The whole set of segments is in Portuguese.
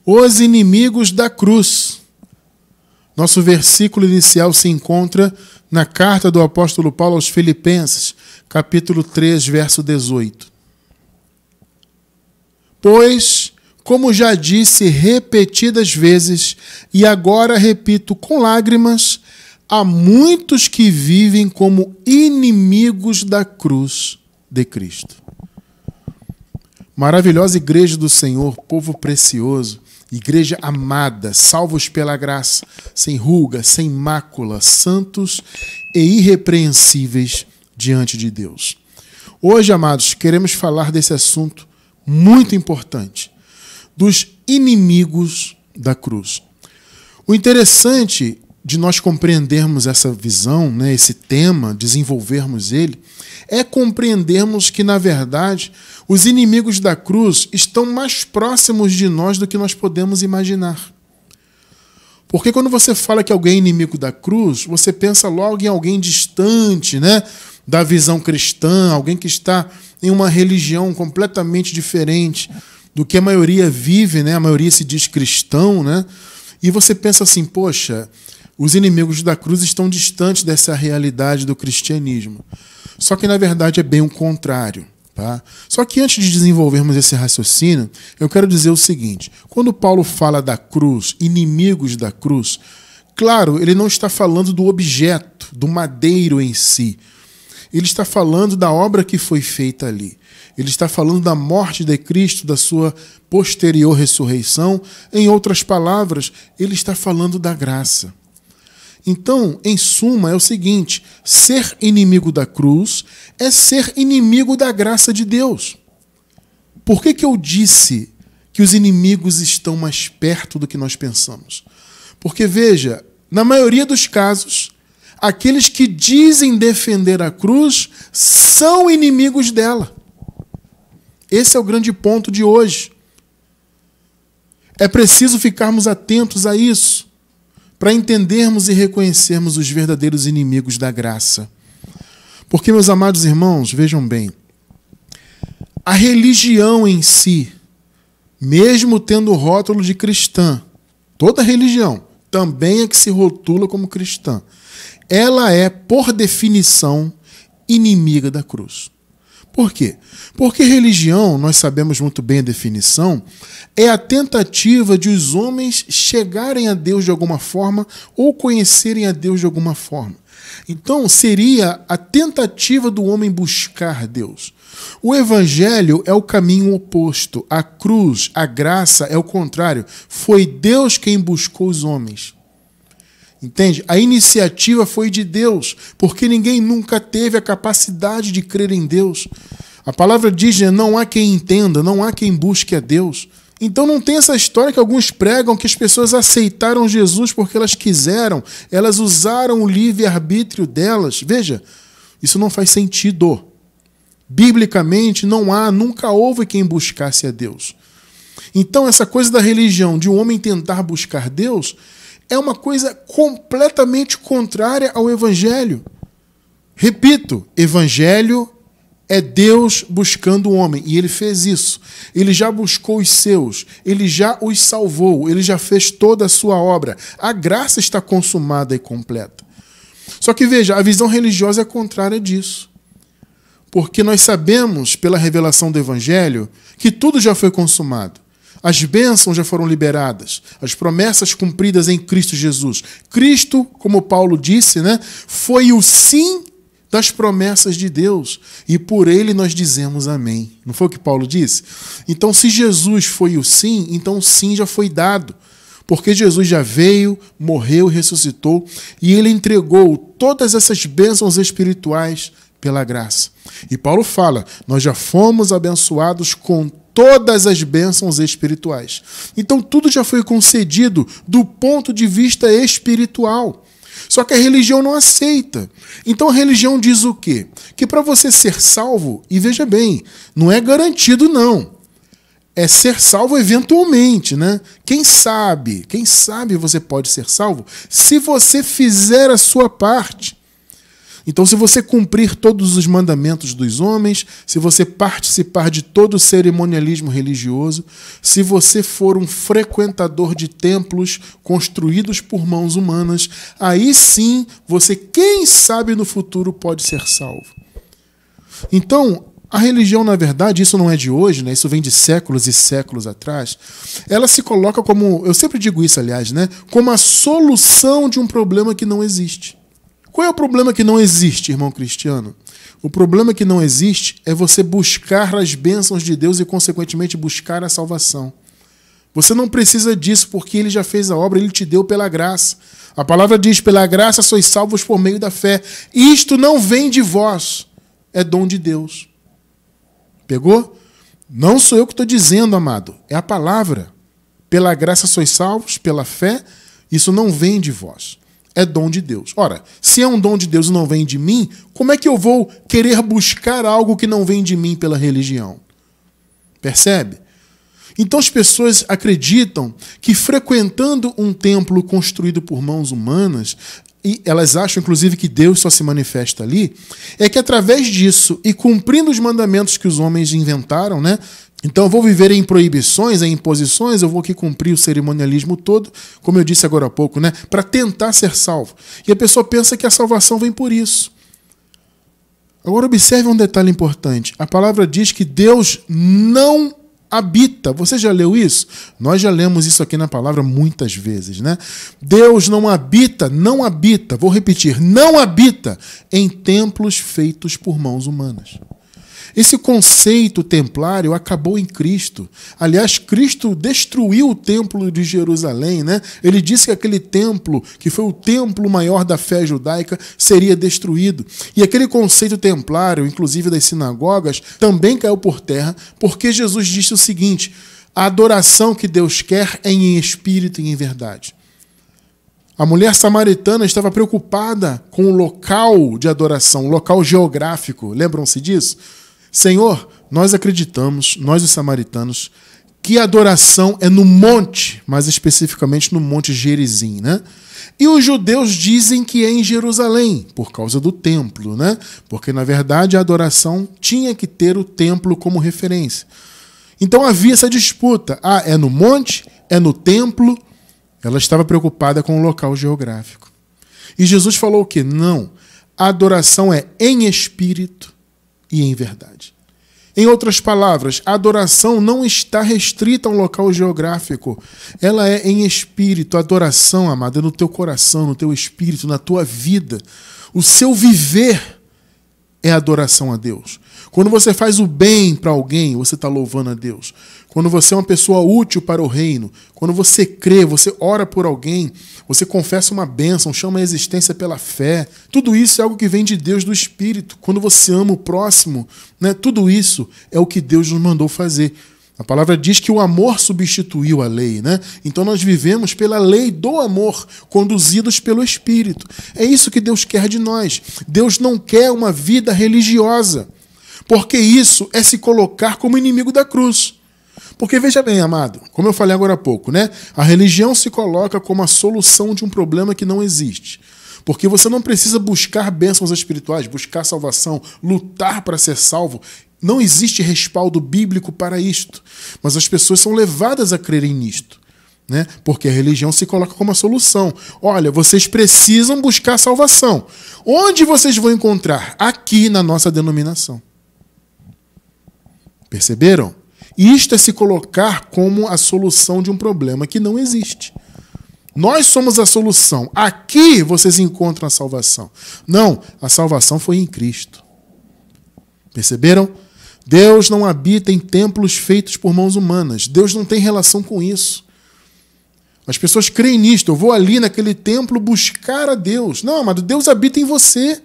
os inimigos da cruz. Nosso versículo inicial se encontra na carta do apóstolo Paulo aos Filipenses, capítulo 3, verso 18. Pois, como já disse repetidas vezes, e agora repito com lágrimas, há muitos que vivem como inimigos da cruz de Cristo. Maravilhosa igreja do Senhor, povo precioso, igreja amada, salvos pela graça, sem ruga, sem mácula, santos e irrepreensíveis diante de Deus. Hoje, amados, queremos falar desse assunto muito importante, dos inimigos da cruz. O interessante de nós compreendermos essa visão, né, esse tema, desenvolvermos ele, é compreendermos que, na verdade, os inimigos da cruz estão mais próximos de nós do que nós podemos imaginar. Porque quando você fala que alguém é inimigo da cruz, você pensa logo em alguém distante, né, da visão cristã, alguém que está em uma religião completamente diferente do que a maioria vive, né? A maioria se diz cristão, né? E você pensa assim, poxa, os inimigos da cruz estão distantes dessa realidade do cristianismo. Só que, na verdade, é bem o contrário. Tá? Só que antes de desenvolvermos esse raciocínio, eu quero dizer o seguinte. Quando Paulo fala da cruz, inimigos da cruz, claro, ele não está falando do objeto, do madeiro em si. Ele está falando da obra que foi feita ali. Ele está falando da morte de Cristo, da sua posterior ressurreição. Em outras palavras, ele está falando da graça. Então, em suma, é o seguinte: ser inimigo da cruz é ser inimigo da graça de Deus. Por que eu disse que os inimigos estão mais perto do que nós pensamos? Porque, veja, na maioria dos casos, aqueles que dizem defender a cruz são inimigos dela. Esse é o grande ponto de hoje. É preciso ficarmos atentos a isso, para entendermos e reconhecermos os verdadeiros inimigos da graça. Porque, meus amados irmãos, vejam bem, a religião em si, mesmo tendo o rótulo de cristã, toda religião também é que se rotula como cristã, ela é, por definição, inimiga da cruz. Por quê? Porque religião, nós sabemos muito bem a definição, é a tentativa de os homens chegarem a Deus de alguma forma ou conhecerem a Deus de alguma forma. Então, seria a tentativa do homem buscar Deus. O evangelho é o caminho oposto. A cruz, a graça, é o contrário. Foi Deus quem buscou os homens. Entende? A iniciativa foi de Deus, porque ninguém nunca teve a capacidade de crer em Deus. A palavra diz, né, não há quem entenda, não há quem busque a Deus. Então não tem essa história que alguns pregam que as pessoas aceitaram Jesus porque elas quiseram, elas usaram o livre-arbítrio delas. Veja, isso não faz sentido. Biblicamente nunca houve quem buscasse a Deus. Então essa coisa da religião, de um homem tentar buscar Deus, é uma coisa completamente contrária ao Evangelho. Repito, Evangelho é Deus buscando o homem, e ele fez isso. Ele já buscou os seus, ele já os salvou, ele já fez toda a sua obra. A graça está consumada e completa. Só que veja, a visão religiosa é contrária disso. Porque nós sabemos, pela revelação do Evangelho, que tudo já foi consumado. As bênçãos já foram liberadas, as promessas cumpridas em Cristo Jesus. Cristo, como Paulo disse, né, foi o sim das promessas de Deus, e por ele nós dizemos amém. Não foi o que Paulo disse? Então, se Jesus foi o sim, então o sim já foi dado, porque Jesus já veio, morreu e ressuscitou, e ele entregou todas essas bênçãos espirituais pela graça. E Paulo fala, nós já fomos abençoados com todas as bênçãos espirituais. Então tudo já foi concedido do ponto de vista espiritual. Só que a religião não aceita. Então a religião diz o quê? Que para você ser salvo, e veja bem, não é garantido não. É ser salvo eventualmente, né? Quem sabe você pode ser salvo se você fizer a sua parte. Então, se você cumprir todos os mandamentos dos homens, se você participar de todo o cerimonialismo religioso, se você for um frequentador de templos construídos por mãos humanas, aí sim você, quem sabe no futuro, pode ser salvo. Então, a religião, na verdade, isso não é de hoje, né? Isso vem de séculos e séculos atrás. Ela se coloca como, eu sempre digo isso, aliás, né? Como a solução de um problema que não existe. Qual é o problema que não existe, irmão cristiano? O problema que não existe é você buscar as bênçãos de Deus e, consequentemente, buscar a salvação. Você não precisa disso porque Ele já fez a obra, Ele te deu pela graça. A palavra diz, pela graça sois salvos por meio da fé. Isto não vem de vós, é dom de Deus. Pegou? Não sou eu que estou dizendo, amado. É a palavra. Pela graça sois salvos, pela fé, isso não vem de vós. É dom de Deus. Ora, se é um dom de Deus e não vem de mim, como é que eu vou querer buscar algo que não vem de mim pela religião? Percebe? Então as pessoas acreditam que frequentando um templo construído por mãos humanas, e elas acham, inclusive, que Deus só se manifesta ali, é que através disso e cumprindo os mandamentos que os homens inventaram, né? Então eu vou viver em proibições, em imposições, eu vou aqui cumprir o cerimonialismo todo, como eu disse agora há pouco, né? Para tentar ser salvo. E a pessoa pensa que a salvação vem por isso. Agora observe um detalhe importante. A palavra diz que Deus não habita. Você já leu isso? Nós já lemos isso aqui na palavra muitas vezes, né? Deus não habita, vou repetir, não habita em templos feitos por mãos humanas. Esse conceito templário acabou em Cristo. Aliás, Cristo destruiu o templo de Jerusalém, né? Ele disse que aquele templo, que foi o templo maior da fé judaica, seria destruído. E aquele conceito templário, inclusive das sinagogas, também caiu por terra, porque Jesus disse o seguinte: a adoração que Deus quer é em espírito e em verdade. A mulher samaritana estava preocupada com o local de adoração, o local geográfico. Lembram-se disso? Senhor, nós acreditamos, nós os samaritanos, que a adoração é no monte, mais especificamente no Monte Gerizim, né? E os judeus dizem que é em Jerusalém, por causa do templo, né? Porque, na verdade, a adoração tinha que ter o templo como referência. Então havia essa disputa. Ah, é no monte? É no templo? Ela estava preocupada com o local geográfico. E Jesus falou o quê? Não. A adoração é em espírito e em verdade. Em outras palavras, a adoração não está restrita a um local geográfico. Ela é em espírito. A adoração, amado, é no teu coração, no teu espírito, na tua vida. O seu viver é adoração a Deus. Quando você faz o bem para alguém, você está louvando a Deus. Quando você é uma pessoa útil para o reino, quando você crê, você ora por alguém, você confessa uma bênção, chama a existência pela fé, tudo isso é algo que vem de Deus, do Espírito. Quando você ama o próximo, né, tudo isso é o que Deus nos mandou fazer. A palavra diz que o amor substituiu a lei, né? Então nós vivemos pela lei do amor, conduzidos pelo Espírito. É isso que Deus quer de nós. Deus não quer uma vida religiosa, porque isso é se colocar como inimigo da cruz. Porque veja bem, amado, como eu falei agora há pouco, né? A religião se coloca como a solução de um problema que não existe. Porque você não precisa buscar bênçãos espirituais, buscar salvação, lutar para ser salvo. Não existe respaldo bíblico para isto. Mas as pessoas são levadas a crerem nisto, né? Porque a religião se coloca como a solução. Olha, vocês precisam buscar salvação. Onde vocês vão encontrar? Aqui na nossa denominação. Perceberam? Isto é se colocar como a solução de um problema que não existe. Nós somos a solução. Aqui vocês encontram a salvação. Não, a salvação foi em Cristo. Perceberam? Deus não habita em templos feitos por mãos humanas. Deus não tem relação com isso. As pessoas creem nisto. Eu vou ali naquele templo buscar a Deus. Não, amado, Deus habita em você.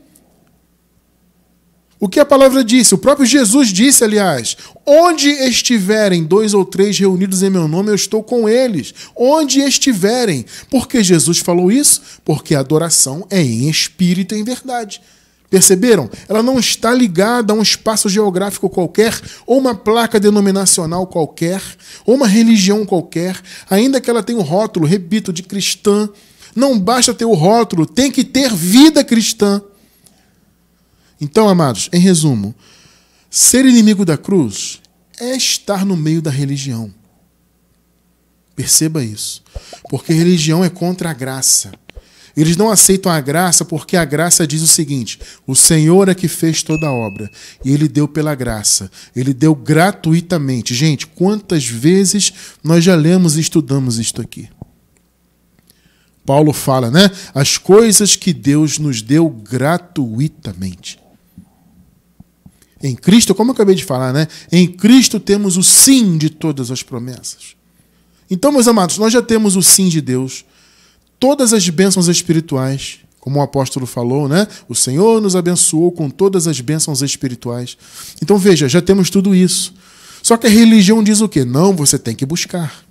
O que a palavra disse? O próprio Jesus disse, aliás, onde estiverem 2 ou 3 reunidos em meu nome, eu estou com eles. Onde estiverem. Por que Jesus falou isso? Porque a adoração é em espírito e em verdade. Perceberam? Ela não está ligada a um espaço geográfico qualquer, ou uma placa denominacional qualquer, ou uma religião qualquer, ainda que ela tenha o rótulo, repito, de cristã. Não basta ter o rótulo, tem que ter vida cristã. Então, amados, em resumo, ser inimigo da cruz é estar no meio da religião. Perceba isso. Porque religião é contra a graça. Eles não aceitam a graça porque a graça diz o seguinte: o Senhor é que fez toda a obra e Ele deu pela graça. Ele deu gratuitamente. Gente, quantas vezes nós já lemos e estudamos isto aqui? Paulo fala, né? As coisas que Deus nos deu gratuitamente. Em Cristo, como eu acabei de falar, né? Em Cristo temos o sim de todas as promessas. Então, meus amados, nós já temos o sim de Deus, todas as bênçãos espirituais, como o apóstolo falou, né? O Senhor nos abençoou com todas as bênçãos espirituais. Então, veja, já temos tudo isso. Só que a religião diz o quê? Não, você tem que buscar.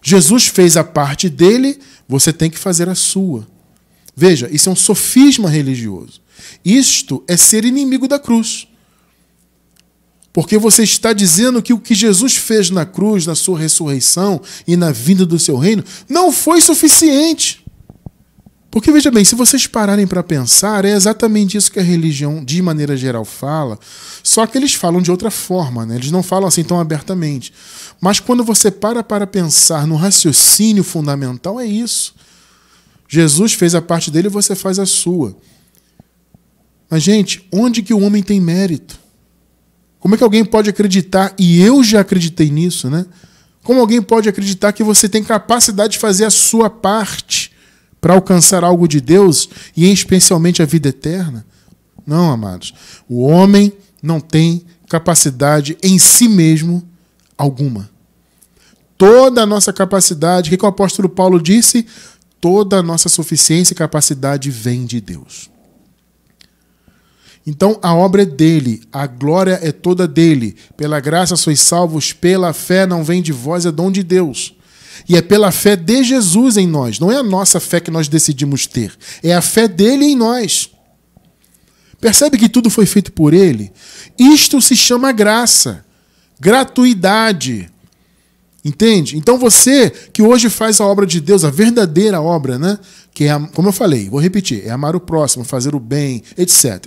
Jesus fez a parte dele, você tem que fazer a sua. Veja, isso é um sofisma religioso. Isto é ser inimigo da cruz. Porque você está dizendo que o que Jesus fez na cruz, na sua ressurreição e na vinda do seu reino, não foi suficiente. Porque, veja bem, se vocês pararem para pensar, é exatamente isso que a religião, de maneira geral, fala, só que eles falam de outra forma, né? Eles não falam assim tão abertamente. Mas quando você para pensar no raciocínio fundamental, é isso. Jesus fez a parte dele e você faz a sua. Mas, gente, onde que o homem tem mérito? Como é que alguém pode acreditar, e eu já acreditei nisso, né? Como alguém pode acreditar que você tem capacidade de fazer a sua parte para alcançar algo de Deus, e especialmente a vida eterna? Não, amados. O homem não tem capacidade em si mesmo alguma. Toda a nossa capacidade, o que o apóstolo Paulo disse? Toda a nossa suficiência e capacidade vem de Deus. Então a obra é dele, a glória é toda dele. Pela graça sois salvos, pela fé, não vem de vós, é dom de Deus. E é pela fé de Jesus em nós. Não é a nossa fé que nós decidimos ter, é a fé dele em nós. Percebe que tudo foi feito por ele? Isto se chama graça, gratuidade. Entende? Então você que hoje faz a obra de Deus, a verdadeira obra, né? Que é, como eu falei, vou repetir, é amar o próximo, fazer o bem, etc.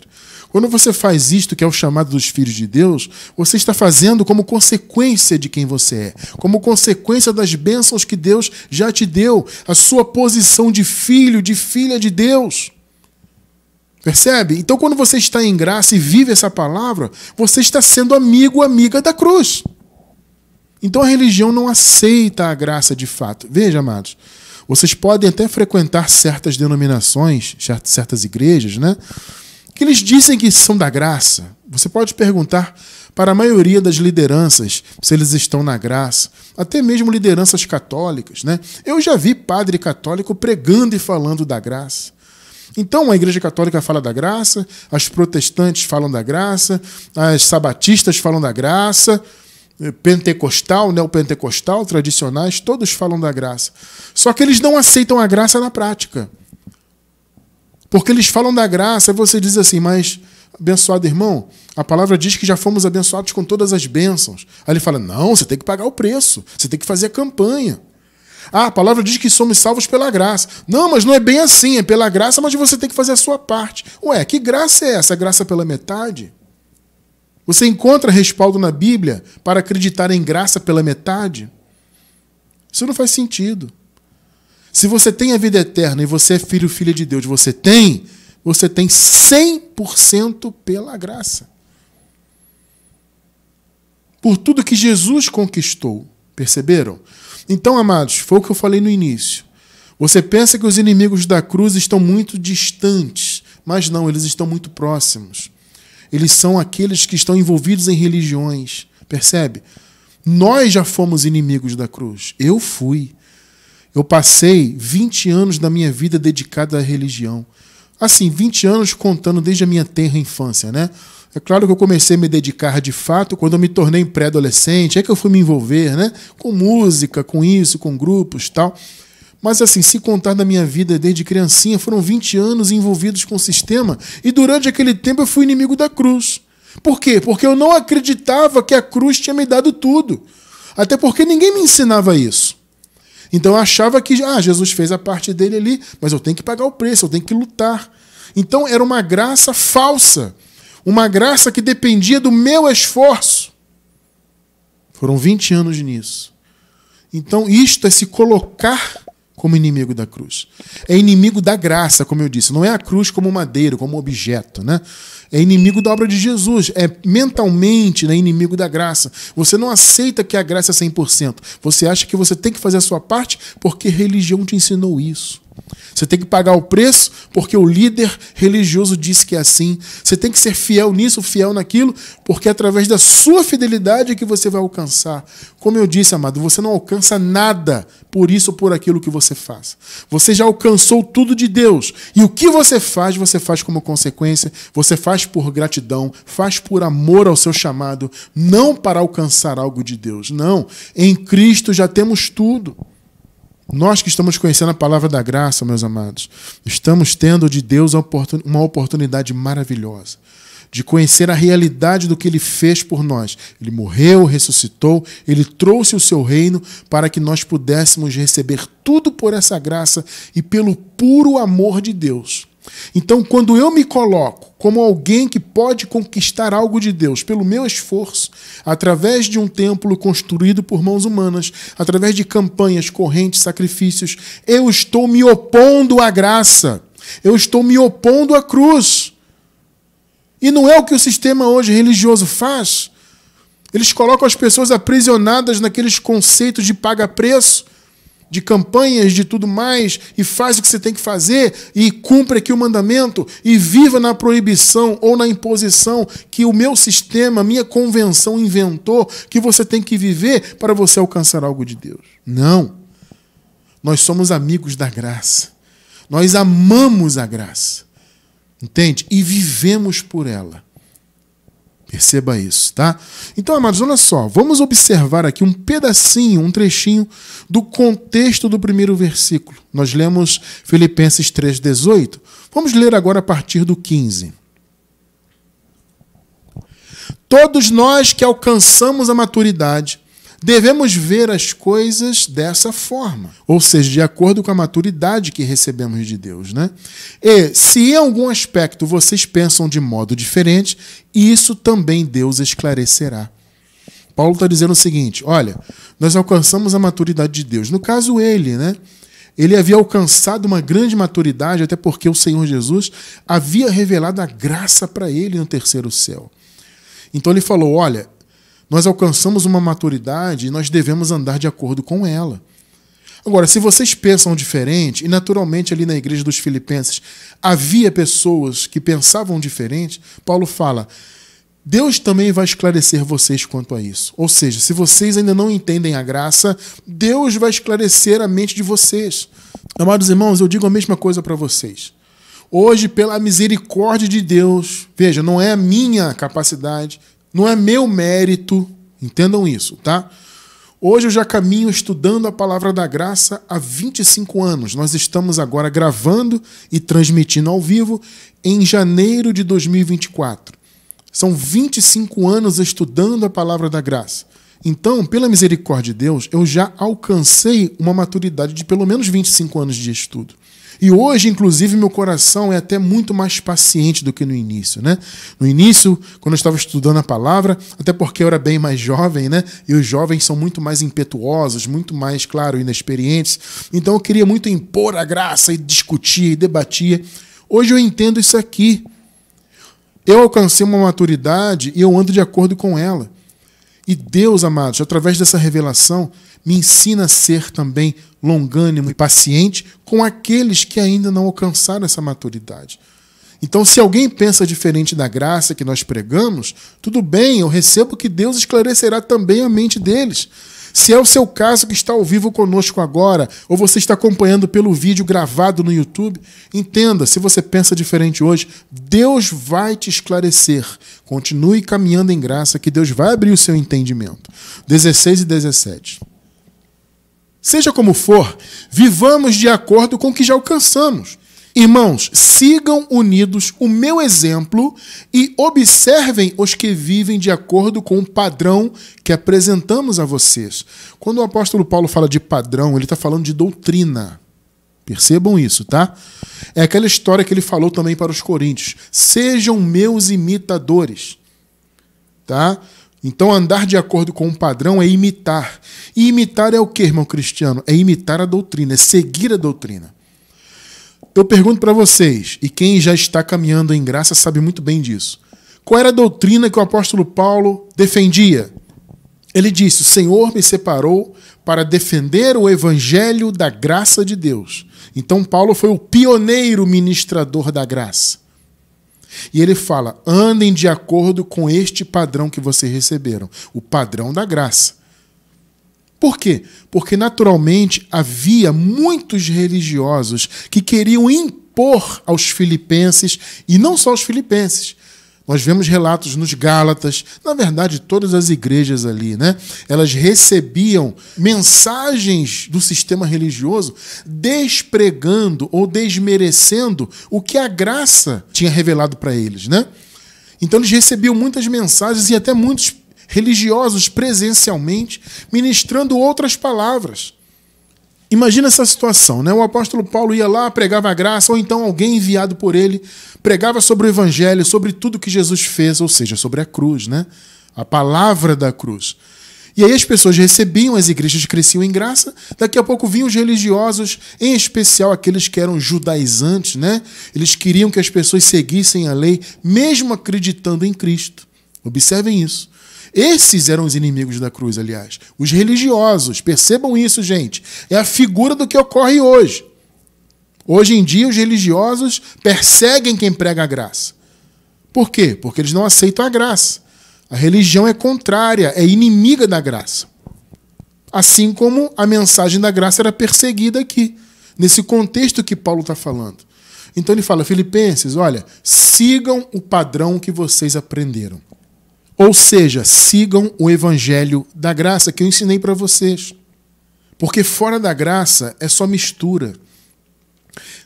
Quando você faz isto, que é o chamado dos filhos de Deus, você está fazendo como consequência de quem você é, como consequência das bênçãos que Deus já te deu, a sua posição de filho, de filha de Deus. Percebe? Então, quando você está em graça e vive essa palavra, você está sendo amigo, amiga da cruz. Então, a religião não aceita a graça de fato. Veja, amados, vocês podem até frequentar certas denominações, certas igrejas, né? Que eles dizem que são da graça. Você pode perguntar para a maioria das lideranças se eles estão na graça, até mesmo lideranças católicas, né? Eu já vi padre católico pregando e falando da graça. Então a Igreja Católica fala da graça, as protestantes falam da graça, as sabatistas falam da graça, pentecostal, neopentecostal, tradicionais, todos falam da graça. Só que eles não aceitam a graça na prática. Porque eles falam da graça, e você diz assim, mas, abençoado irmão, a palavra diz que já fomos abençoados com todas as bênçãos. Aí ele fala, não, você tem que pagar o preço, você tem que fazer a campanha. Ah, a palavra diz que somos salvos pela graça. Não, mas não é bem assim, é pela graça, mas você tem que fazer a sua parte. Ué, que graça é essa? Graça pela metade? Você encontra respaldo na Bíblia para acreditar em graça pela metade? Isso não faz sentido. Se você tem a vida eterna e você é filho ou filha de Deus, você tem 100% pela graça. Por tudo que Jesus conquistou. Perceberam? Então, amados, foi o que eu falei no início. Você pensa que os inimigos da cruz estão muito distantes, mas não, eles estão muito próximos. Eles são aqueles que estão envolvidos em religiões. Percebe? Nós já fomos inimigos da cruz. Eu fui. Eu passei 20 anos da minha vida dedicada à religião. Assim, 20 anos contando desde a minha tenra infância, né? É claro que eu comecei a me dedicar de fato quando eu me tornei pré-adolescente, é que eu fui me envolver, né? Com música, com isso, com grupos e tal. Mas assim, se contar da minha vida desde criancinha, foram 20 anos envolvidos com o sistema e durante aquele tempo eu fui inimigo da cruz. Por quê? Porque eu não acreditava que a cruz tinha me dado tudo. Até porque ninguém me ensinava isso. Então eu achava que Jesus fez a parte dele ali, mas eu tenho que pagar o preço, eu tenho que lutar. Então era uma graça falsa. uma graça que dependia do meu esforço. Foram 20 anos nisso. Então, isto é se colocar como inimigo da cruz. É inimigo da graça, como eu disse. Não é a cruz como madeira, como objeto, né? É inimigo da obra de Jesus. É mentalmente, né, inimigo da graça. Você não aceita que a graça é 100%. Você acha que você tem que fazer a sua parte porque a religião te ensinou isso. Você tem que pagar o preço porque o líder religioso disse que é assim. Você tem que ser fiel nisso, fiel naquilo, porque é através da sua fidelidade é que você vai alcançar. Como eu disse, amado, você não alcança nada por isso ou por aquilo que você faz. Você já alcançou tudo de Deus. E o que você faz como consequência. Você faz por gratidão, faz por amor ao seu chamado, não para alcançar algo de Deus. Não. Em Cristo já temos tudo. Nós que estamos conhecendo a palavra da graça, meus amados, estamos tendo de Deus uma oportunidade maravilhosa de conhecer a realidade do que Ele fez por nós. Ele morreu, ressuscitou, Ele trouxe o seu reino para que nós pudéssemos receber tudo por essa graça e pelo puro amor de Deus. Então, quando eu me coloco como alguém que pode conquistar algo de Deus pelo meu esforço, através de um templo construído por mãos humanas, através de campanhas, correntes, sacrifícios, eu estou me opondo à graça. Eu estou me opondo à cruz. E não é o que o sistema hoje religioso faz. Eles colocam as pessoas aprisionadas naqueles conceitos de paga-preço, de campanhas, de tudo mais, e faz o que você tem que fazer, e cumpre aqui o mandamento, e viva na proibição ou na imposição que o meu sistema, a minha convenção inventou, que você tem que viver para você alcançar algo de Deus. Não. Nós somos amigos da graça. Nós amamos a graça. Entende? E vivemos por ela. Perceba isso, tá? Então, amados, olha só. Vamos observar aqui um pedacinho, um trechinho do contexto do primeiro versículo. Nós lemos Filipenses 3,18. Vamos ler agora a partir do 15. Todos nós que alcançamos a maturidade devemos ver as coisas dessa forma, ou seja, de acordo com a maturidade que recebemos de Deus, né? E se em algum aspecto vocês pensam de modo diferente, isso também Deus esclarecerá. Paulo está dizendo o seguinte, olha, nós alcançamos a maturidade de Deus. No caso ele, né? Ele havia alcançado uma grande maturidade, até porque o Senhor Jesus havia revelado a graça para ele no terceiro céu. Então ele falou, olha, nós alcançamos uma maturidade e nós devemos andar de acordo com ela. Agora, se vocês pensam diferente, e naturalmente ali na igreja dos Filipenses havia pessoas que pensavam diferente, Paulo fala, Deus também vai esclarecer vocês quanto a isso. Ou seja, se vocês ainda não entendem a graça, Deus vai esclarecer a mente de vocês. Amados irmãos, eu digo a mesma coisa para vocês. Hoje, pela misericórdia de Deus, veja, não é a minha capacidade, não é meu mérito, entendam isso, tá? Hoje eu já caminho estudando a palavra da graça há 25 anos. Nós estamos agora gravando e transmitindo ao vivo em janeiro de 2024. São 25 anos estudando a palavra da graça. Então, pela misericórdia de Deus, eu já alcancei uma maturidade de pelo menos 25 anos de estudo. E hoje, inclusive, meu coração é até muito mais paciente do que no início, né? No início, quando eu estava estudando a palavra, até porque eu era bem mais jovem, né? E os jovens são muito mais impetuosos, muito mais, claro, inexperientes. Então eu queria muito impor a graça e discutia e debatia. Hoje eu entendo isso aqui. Eu alcancei uma maturidade e eu ando de acordo com ela. E Deus, amados, através dessa revelação, me ensina a ser também longânimo e paciente com aqueles que ainda não alcançaram essa maturidade. Então, se alguém pensa diferente da graça que nós pregamos, tudo bem, eu recebo que Deus esclarecerá também a mente deles. Se é o seu caso que está ao vivo conosco agora, ou você está acompanhando pelo vídeo gravado no YouTube, entenda, se você pensa diferente hoje, Deus vai te esclarecer. Continue caminhando em graça, que Deus vai abrir o seu entendimento. 16 e 17. Seja como for, vivamos de acordo com o que já alcançamos. Irmãos, sigam unidos o meu exemplo e observem os que vivem de acordo com o padrão que apresentamos a vocês. Quando o apóstolo Paulo fala de padrão, ele está falando de doutrina. Percebam isso, tá? É aquela história que ele falou também para os coríntios. Sejam meus imitadores, tá? Então, andar de acordo com um padrão é imitar. E imitar é o quê, irmão cristiano? É imitar a doutrina, é seguir a doutrina. Eu pergunto para vocês, e quem já está caminhando em graça sabe muito bem disso. Qual era a doutrina que o apóstolo Paulo defendia? Ele disse: o Senhor me separou para defender o evangelho da graça de Deus. Então Paulo foi o pioneiro ministrador da graça. E ele fala: andem de acordo com este padrão que vocês receberam, o padrão da graça. Por quê? Porque naturalmente havia muitos religiosos que queriam impor aos filipenses, e não só aos filipenses. Nós vemos relatos nos Gálatas, na verdade todas as igrejas ali, né? Elas recebiam mensagens do sistema religioso despregando ou desmerecendo o que a graça tinha revelado para eles, né? Então eles recebiam muitas mensagens e até muitos religiosos presencialmente ministrando outras palavras. Imagina essa situação, né? O apóstolo Paulo ia lá, pregava a graça, ou então alguém enviado por ele pregava sobre o evangelho, sobre tudo que Jesus fez, ou seja, sobre a cruz, né? A palavra da cruz. E aí as pessoas recebiam, as igrejas cresciam em graça, daqui a pouco vinham os religiosos, em especial aqueles que eram judaizantes, né? Eles queriam que as pessoas seguissem a lei, mesmo acreditando em Cristo. Observem isso. Esses eram os inimigos da cruz, aliás. Os religiosos. Percebam isso, gente. É a figura do que ocorre hoje. Hoje em dia, os religiosos perseguem quem prega a graça. Por quê? Porque eles não aceitam a graça. A religião é contrária, é inimiga da graça. Assim como a mensagem da graça era perseguida aqui, nesse contexto que Paulo está falando. Então ele fala: Filipenses, olha, sigam o padrão que vocês aprenderam. Ou seja, sigam o evangelho da graça que eu ensinei para vocês. Porque fora da graça é só mistura.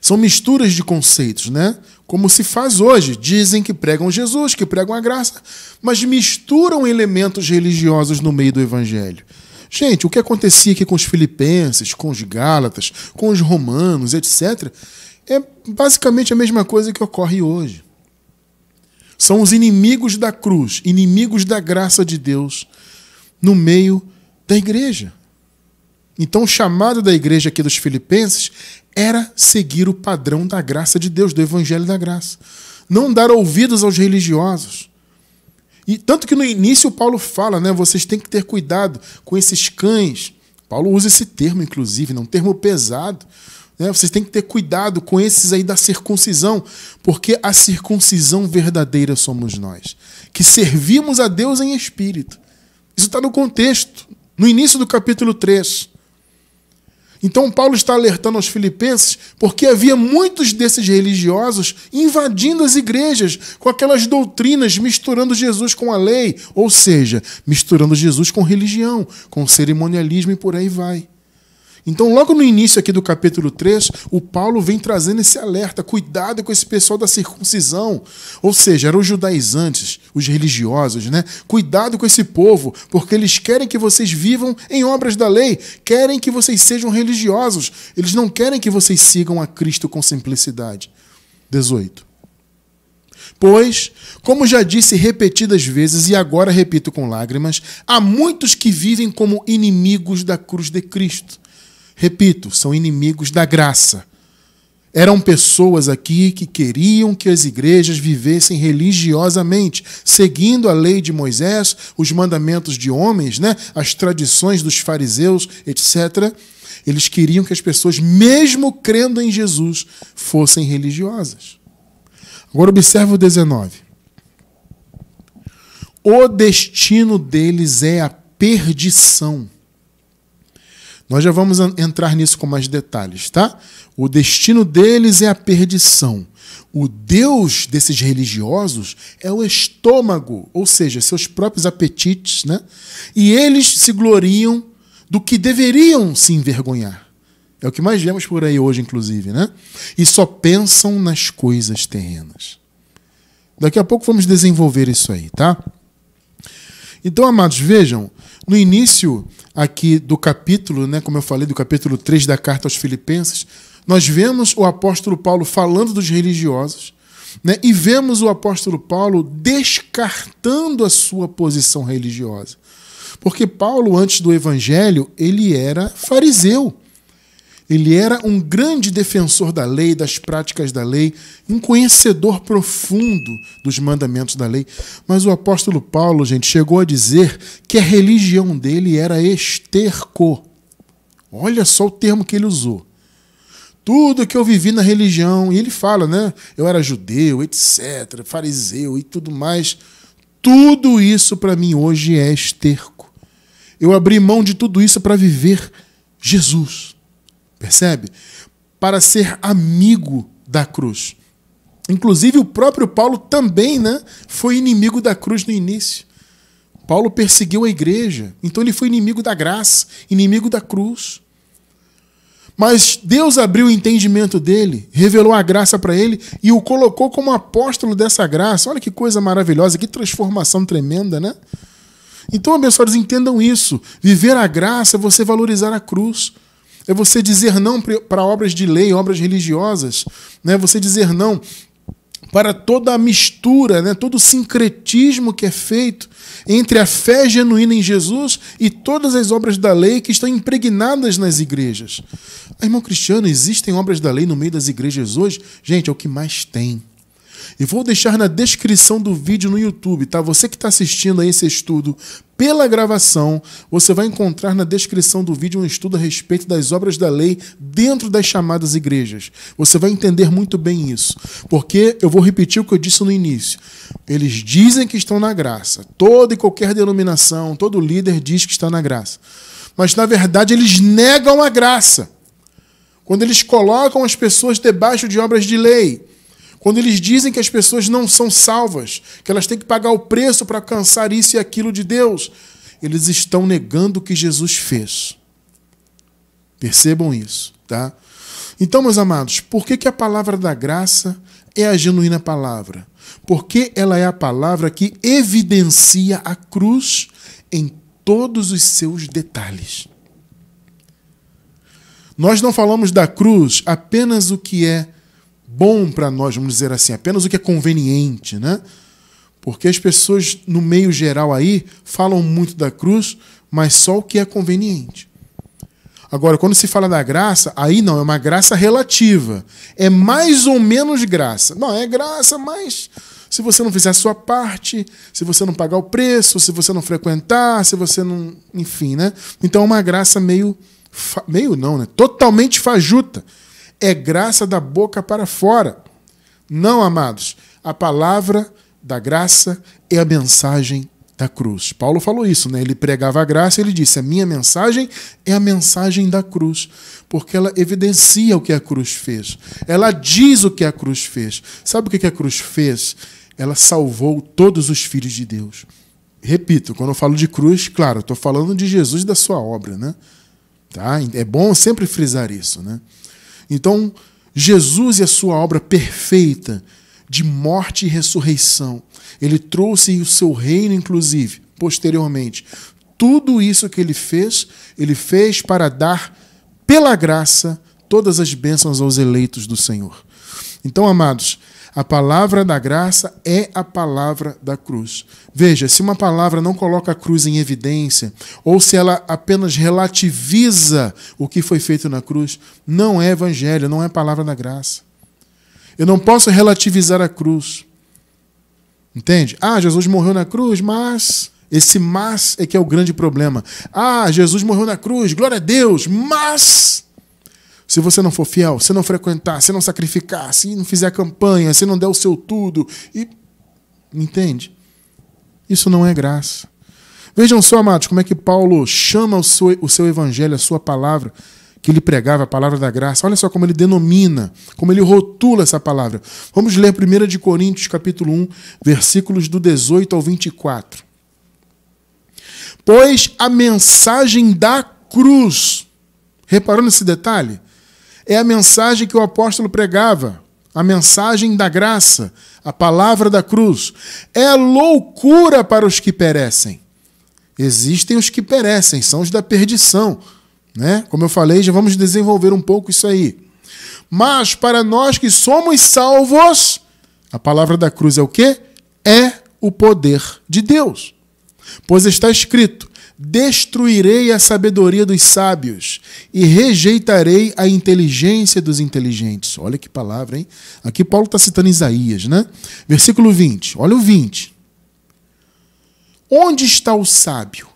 São misturas de conceitos, né? Como se faz hoje. Dizem que pregam Jesus, que pregam a graça, mas misturam elementos religiosos no meio do evangelho. Gente, o que acontecia aqui com os filipenses, com os gálatas, com os romanos, etc., é basicamente a mesma coisa que ocorre hoje. São os inimigos da cruz, inimigos da graça de Deus no meio da igreja. Então o chamado da igreja aqui dos filipenses era seguir o padrão da graça de Deus, do evangelho da graça. Não dar ouvidos aos religiosos. E tanto que no início Paulo fala, né, vocês têm que ter cuidado com esses cães. Paulo usa esse termo, inclusive, um termo pesado. Vocês têm que ter cuidado com esses aí da circuncisão, porque a circuncisão verdadeira somos nós, que servimos a Deus em espírito. Isso está no contexto, no início do capítulo 3. Então Paulo está alertando aos filipenses porque havia muitos desses religiosos invadindo as igrejas com aquelas doutrinas, misturando Jesus com a lei, ou seja, misturando Jesus com religião, com cerimonialismo e por aí vai. Então, logo no início aqui do capítulo 3, o Paulo vem trazendo esse alerta: cuidado com esse pessoal da circuncisão. Ou seja, eram os judaizantes, os religiosos, né? Cuidado com esse povo, porque eles querem que vocês vivam em obras da lei, querem que vocês sejam religiosos, eles não querem que vocês sigam a Cristo com simplicidade. 18. Pois, como já disse repetidas vezes e agora repito com lágrimas, há muitos que vivem como inimigos da cruz de Cristo. Repito, são inimigos da graça. Eram pessoas aqui que queriam que as igrejas vivessem religiosamente, seguindo a lei de Moisés, os mandamentos de homens, né? As tradições dos fariseus, etc. Eles queriam que as pessoas, mesmo crendo em Jesus, fossem religiosas. Agora observa o 19. O destino deles é a perdição. Nós já vamos entrar nisso com mais detalhes, tá? O destino deles é a perdição. O Deus desses religiosos é o estômago, ou seja, seus próprios apetites, né? E eles se gloriam do que deveriam se envergonhar. É o que mais vemos por aí hoje, inclusive, né? E só pensam nas coisas terrenas. Daqui a pouco vamos desenvolver isso aí, tá? Então, amados, vejam, no início aqui do capítulo, né, como eu falei, do capítulo 3 da carta aos Filipenses, nós vemos o apóstolo Paulo falando dos religiosos, né? E vemos o apóstolo Paulo descartando a sua posição religiosa. Porque Paulo, antes do evangelho, ele era fariseu. Ele era um grande defensor da lei, das práticas da lei, um conhecedor profundo dos mandamentos da lei. Mas o apóstolo Paulo, gente, chegou a dizer que a religião dele era esterco. Olha só o termo que ele usou. Tudo que eu vivi na religião, e ele fala, né? Eu era judeu, etc., fariseu e tudo mais. Tudo isso para mim hoje é esterco. Eu abri mão de tudo isso para viver Jesus. Percebe? Para ser amigo da cruz. Inclusive o próprio Paulo também, né, foi inimigo da cruz no início. Paulo perseguiu a igreja, então ele foi inimigo da graça, inimigo da cruz. Mas Deus abriu o entendimento dele, revelou a graça para ele e o colocou como apóstolo dessa graça. Olha que coisa maravilhosa, que transformação tremenda, né? Então, abençoados, entendam isso. Viver a graça é você valorizar a cruz. É você dizer não para obras de lei, obras religiosas. Né? Você dizer não para toda a mistura, né? Todo o sincretismo que é feito entre a fé genuína em Jesus e todas as obras da lei que estão impregnadas nas igrejas. Irmão Cristiano, existem obras da lei no meio das igrejas hoje? Gente, é o que mais tem. E vou deixar na descrição do vídeo no YouTube, tá? Você que está assistindo a esse estudo pela gravação, você vai encontrar na descrição do vídeo um estudo a respeito das obras da lei dentro das chamadas igrejas. Você vai entender muito bem isso, porque eu vou repetir o que eu disse no início. Eles dizem que estão na graça. Toda e qualquer denominação, todo líder diz que está na graça. Mas, na verdade, eles negam a graça. Quando eles colocam as pessoas debaixo de obras de lei, quando eles dizem que as pessoas não são salvas, que elas têm que pagar o preço para alcançar isso e aquilo de Deus, eles estão negando o que Jesus fez. Percebam isso, tá? Então, meus amados, por que a palavra da graça é a genuína palavra? Porque ela é a palavra que evidencia a cruz em todos os seus detalhes. Nós não falamos da cruz apenas o que é bom para nós, vamos dizer assim, apenas o que é conveniente, né? Porque as pessoas, no meio geral aí, falam muito da cruz, mas só o que é conveniente. Agora, quando se fala da graça, aí não, é uma graça relativa. É mais ou menos graça. Não, é graça, mas se você não fizer a sua parte, se você não pagar o preço, se você não frequentar, se você não... Enfim, né? Então é uma graça meio não, né? Totalmente fajuta. É graça da boca para fora. Não, amados. A palavra da graça é a mensagem da cruz. Paulo falou isso, né? Ele pregava a graça e ele disse, a minha mensagem é a mensagem da cruz, porque ela evidencia o que a cruz fez. Ela diz o que a cruz fez. Sabe o que a cruz fez? Ela salvou todos os filhos de Deus. Repito, quando eu falo de cruz, claro, eu estou falando de Jesus e da sua obra, né? Tá? É bom sempre frisar isso, né? Então, Jesus e a sua obra perfeita de morte e ressurreição, ele trouxe o seu reino, inclusive, posteriormente. Tudo isso que ele fez para dar, pela graça, todas as bênçãos aos eleitos do Senhor. Então, amados, a palavra da graça é a palavra da cruz. Veja, se uma palavra não coloca a cruz em evidência, ou se ela apenas relativiza o que foi feito na cruz, não é evangelho, não é palavra da graça. Eu não posso relativizar a cruz. Entende? Ah, Jesus morreu na cruz, mas... Esse mas é que é o grande problema. Ah, Jesus morreu na cruz, glória a Deus, mas... Se você não for fiel, se não frequentar, se não sacrificar, se não fizer campanha, se não der o seu tudo... Entende? Isso não é graça. Vejam só, amados, como é que Paulo chama o seu evangelho, a sua palavra, que ele pregava, a palavra da graça. Olha só como ele denomina, como ele rotula essa palavra. Vamos ler 1 Coríntios, capítulo 1, versículos do 18 ao 24. Pois a mensagem da cruz, reparou nesse detalhe? É a mensagem que o apóstolo pregava, a mensagem da graça, a palavra da cruz. É loucura para os que perecem. Existem os que perecem, são os da perdição, né? Como eu falei, já vamos desenvolver um pouco isso aí. Mas para nós que somos salvos, a palavra da cruz é o quê? É o poder de Deus. Pois está escrito: destruirei a sabedoria dos sábios e rejeitarei a inteligência dos inteligentes. Olha que palavra, hein? Aqui Paulo está citando Isaías, né? Versículo 20. Olha o 20. Onde está o sábio?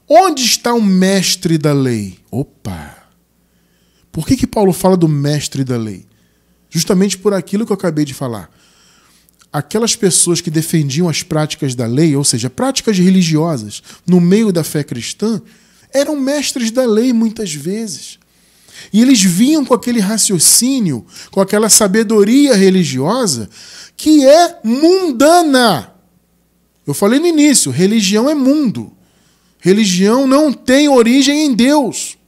Onde está o mestre da lei? Opa! Por que Paulo fala do mestre da lei? Justamente por aquilo que eu acabei de falar. Aquelas pessoas que defendiam as práticas da lei, ou seja, práticas religiosas, no meio da fé cristã, eram mestres da lei muitas vezes. E eles vinham com aquele raciocínio, com aquela sabedoria religiosa que é mundana. Eu falei no início, religião é mundo. Religião não tem origem em Deus.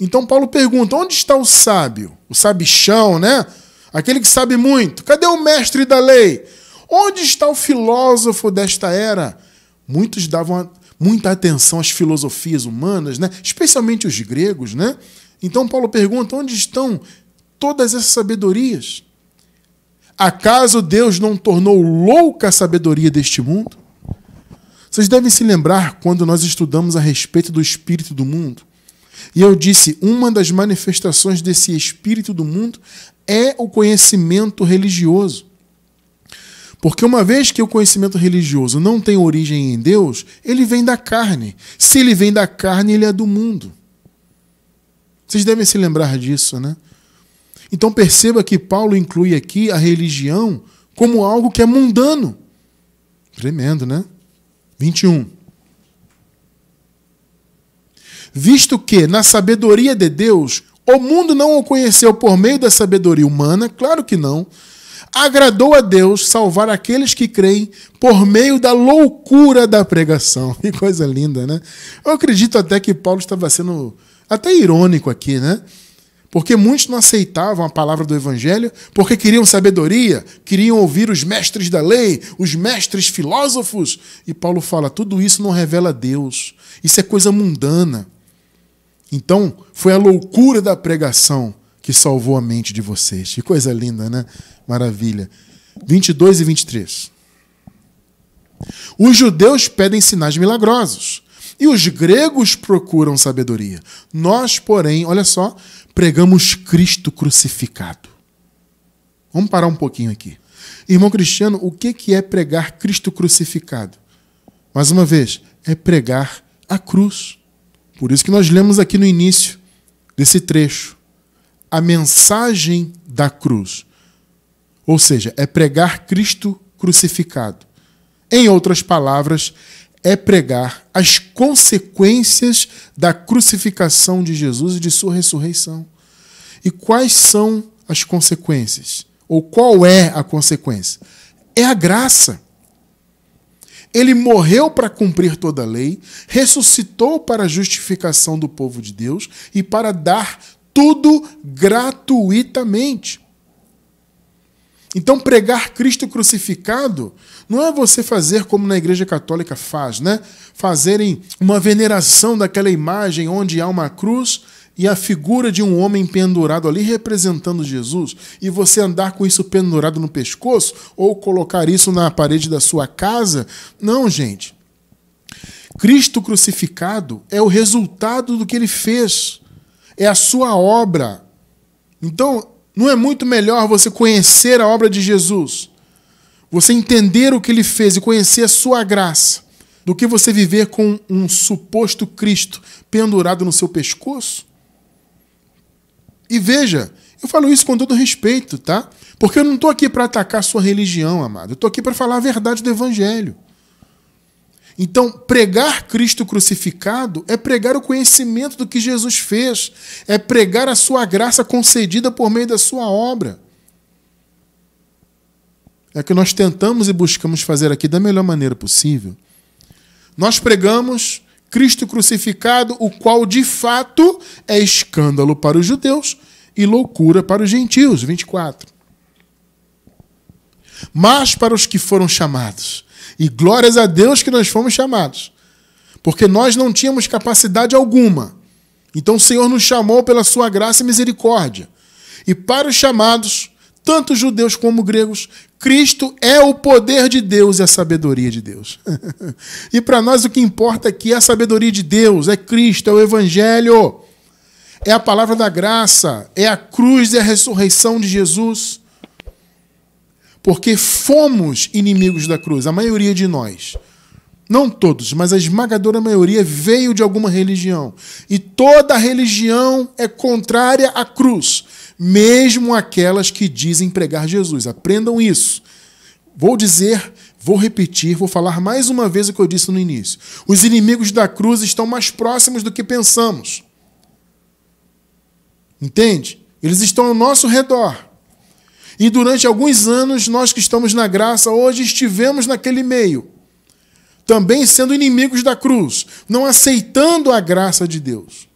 Então Paulo pergunta, onde está o sábio? O sabichão, né? Aquele que sabe muito. Cadê o mestre da lei? Onde está o filósofo desta era? Muitos davam muita atenção às filosofias humanas, né? Especialmente os gregos, né? Então Paulo pergunta, onde estão todas essas sabedorias? Acaso Deus não tornou louca a sabedoria deste mundo? Vocês devem se lembrar quando nós estudamos a respeito do espírito do mundo. E eu disse, uma das manifestações desse espírito do mundo é o conhecimento religioso. Porque uma vez que o conhecimento religioso não tem origem em Deus, ele vem da carne. Se ele vem da carne, ele é do mundo. Vocês devem se lembrar disso, né? Então perceba que Paulo inclui aqui a religião como algo que é mundano. Tremendo, né? 21. Visto que, na sabedoria de Deus, o mundo não o conheceu por meio da sabedoria humana, claro que não, agradou a Deus salvar aqueles que creem por meio da loucura da pregação. Que coisa linda, né? Eu acredito até que Paulo estava sendo até irônico aqui, né? Porque muitos não aceitavam a palavra do evangelho porque queriam sabedoria, queriam ouvir os mestres da lei, os mestres filósofos. E Paulo fala, tudo isso não revela Deus. Isso é coisa mundana. Então, foi a loucura da pregação que salvou a mente de vocês. Que coisa linda, né? Maravilha. 22 e 23. Os judeus pedem sinais milagrosos e os gregos procuram sabedoria. Nós, porém, olha só, pregamos Cristo crucificado. Vamos parar um pouquinho aqui. Irmão Cristiano, o que é pregar Cristo crucificado? Mais uma vez, é pregar a cruz. Por isso que nós lemos aqui no início desse trecho a mensagem da cruz. Ou seja, é pregar Cristo crucificado. Em outras palavras, é pregar as consequências da crucificação de Jesus e de sua ressurreição. E quais são as consequências? Ou qual é a consequência? É a graça. Ele morreu para cumprir toda a lei, ressuscitou para a justificação do povo de Deus e para dar tudo gratuitamente. Então, pregar Cristo crucificado não é você fazer como na Igreja Católica faz, né? Fazerem uma veneração daquela imagem onde há uma cruz e a figura de um homem pendurado ali representando Jesus, e você andar com isso pendurado no pescoço ou colocar isso na parede da sua casa. Não, gente. Cristo crucificado é o resultado do que ele fez. É a sua obra. Então, não é muito melhor você conhecer a obra de Jesus, você entender o que ele fez e conhecer a sua graça, do que você viver com um suposto Cristo pendurado no seu pescoço? E veja, eu falo isso com todo respeito, tá? Porque eu não estou aqui para atacar a sua religião, amado. Eu estou aqui para falar a verdade do Evangelho. Então, pregar Cristo crucificado é pregar o conhecimento do que Jesus fez, é pregar a sua graça concedida por meio da sua obra. É o que nós tentamos e buscamos fazer aqui da melhor maneira possível. Nós pregamos Cristo crucificado, o qual de fato é escândalo para os judeus e loucura para os gentios. 24. Mas para os que foram chamados, e glórias a Deus que nós fomos chamados, porque nós não tínhamos capacidade alguma, Então o Senhor nos chamou pela sua graça e misericórdia. E para os chamados, tanto judeus como gregos, Cristo é o poder de Deus e a sabedoria de Deus. E para nós o que importa aqui é a sabedoria de Deus, é Cristo, é o Evangelho, é a palavra da graça, é a cruz e a ressurreição de Jesus. Porque fomos inimigos da cruz, a maioria de nós. Não todos, mas a esmagadora maioria veio de alguma religião. E toda religião é contrária à cruz, mesmo aquelas que dizem pregar Jesus. Aprendam isso. Vou dizer, vou repetir, vou falar mais uma vez o que eu disse no início. Os inimigos da cruz estão mais próximos do que pensamos. Entende? Eles estão ao nosso redor. E durante alguns anos, nós que estamos na graça, hoje estivemos naquele meio. Também sendo inimigos da cruz, não aceitando a graça de Deus.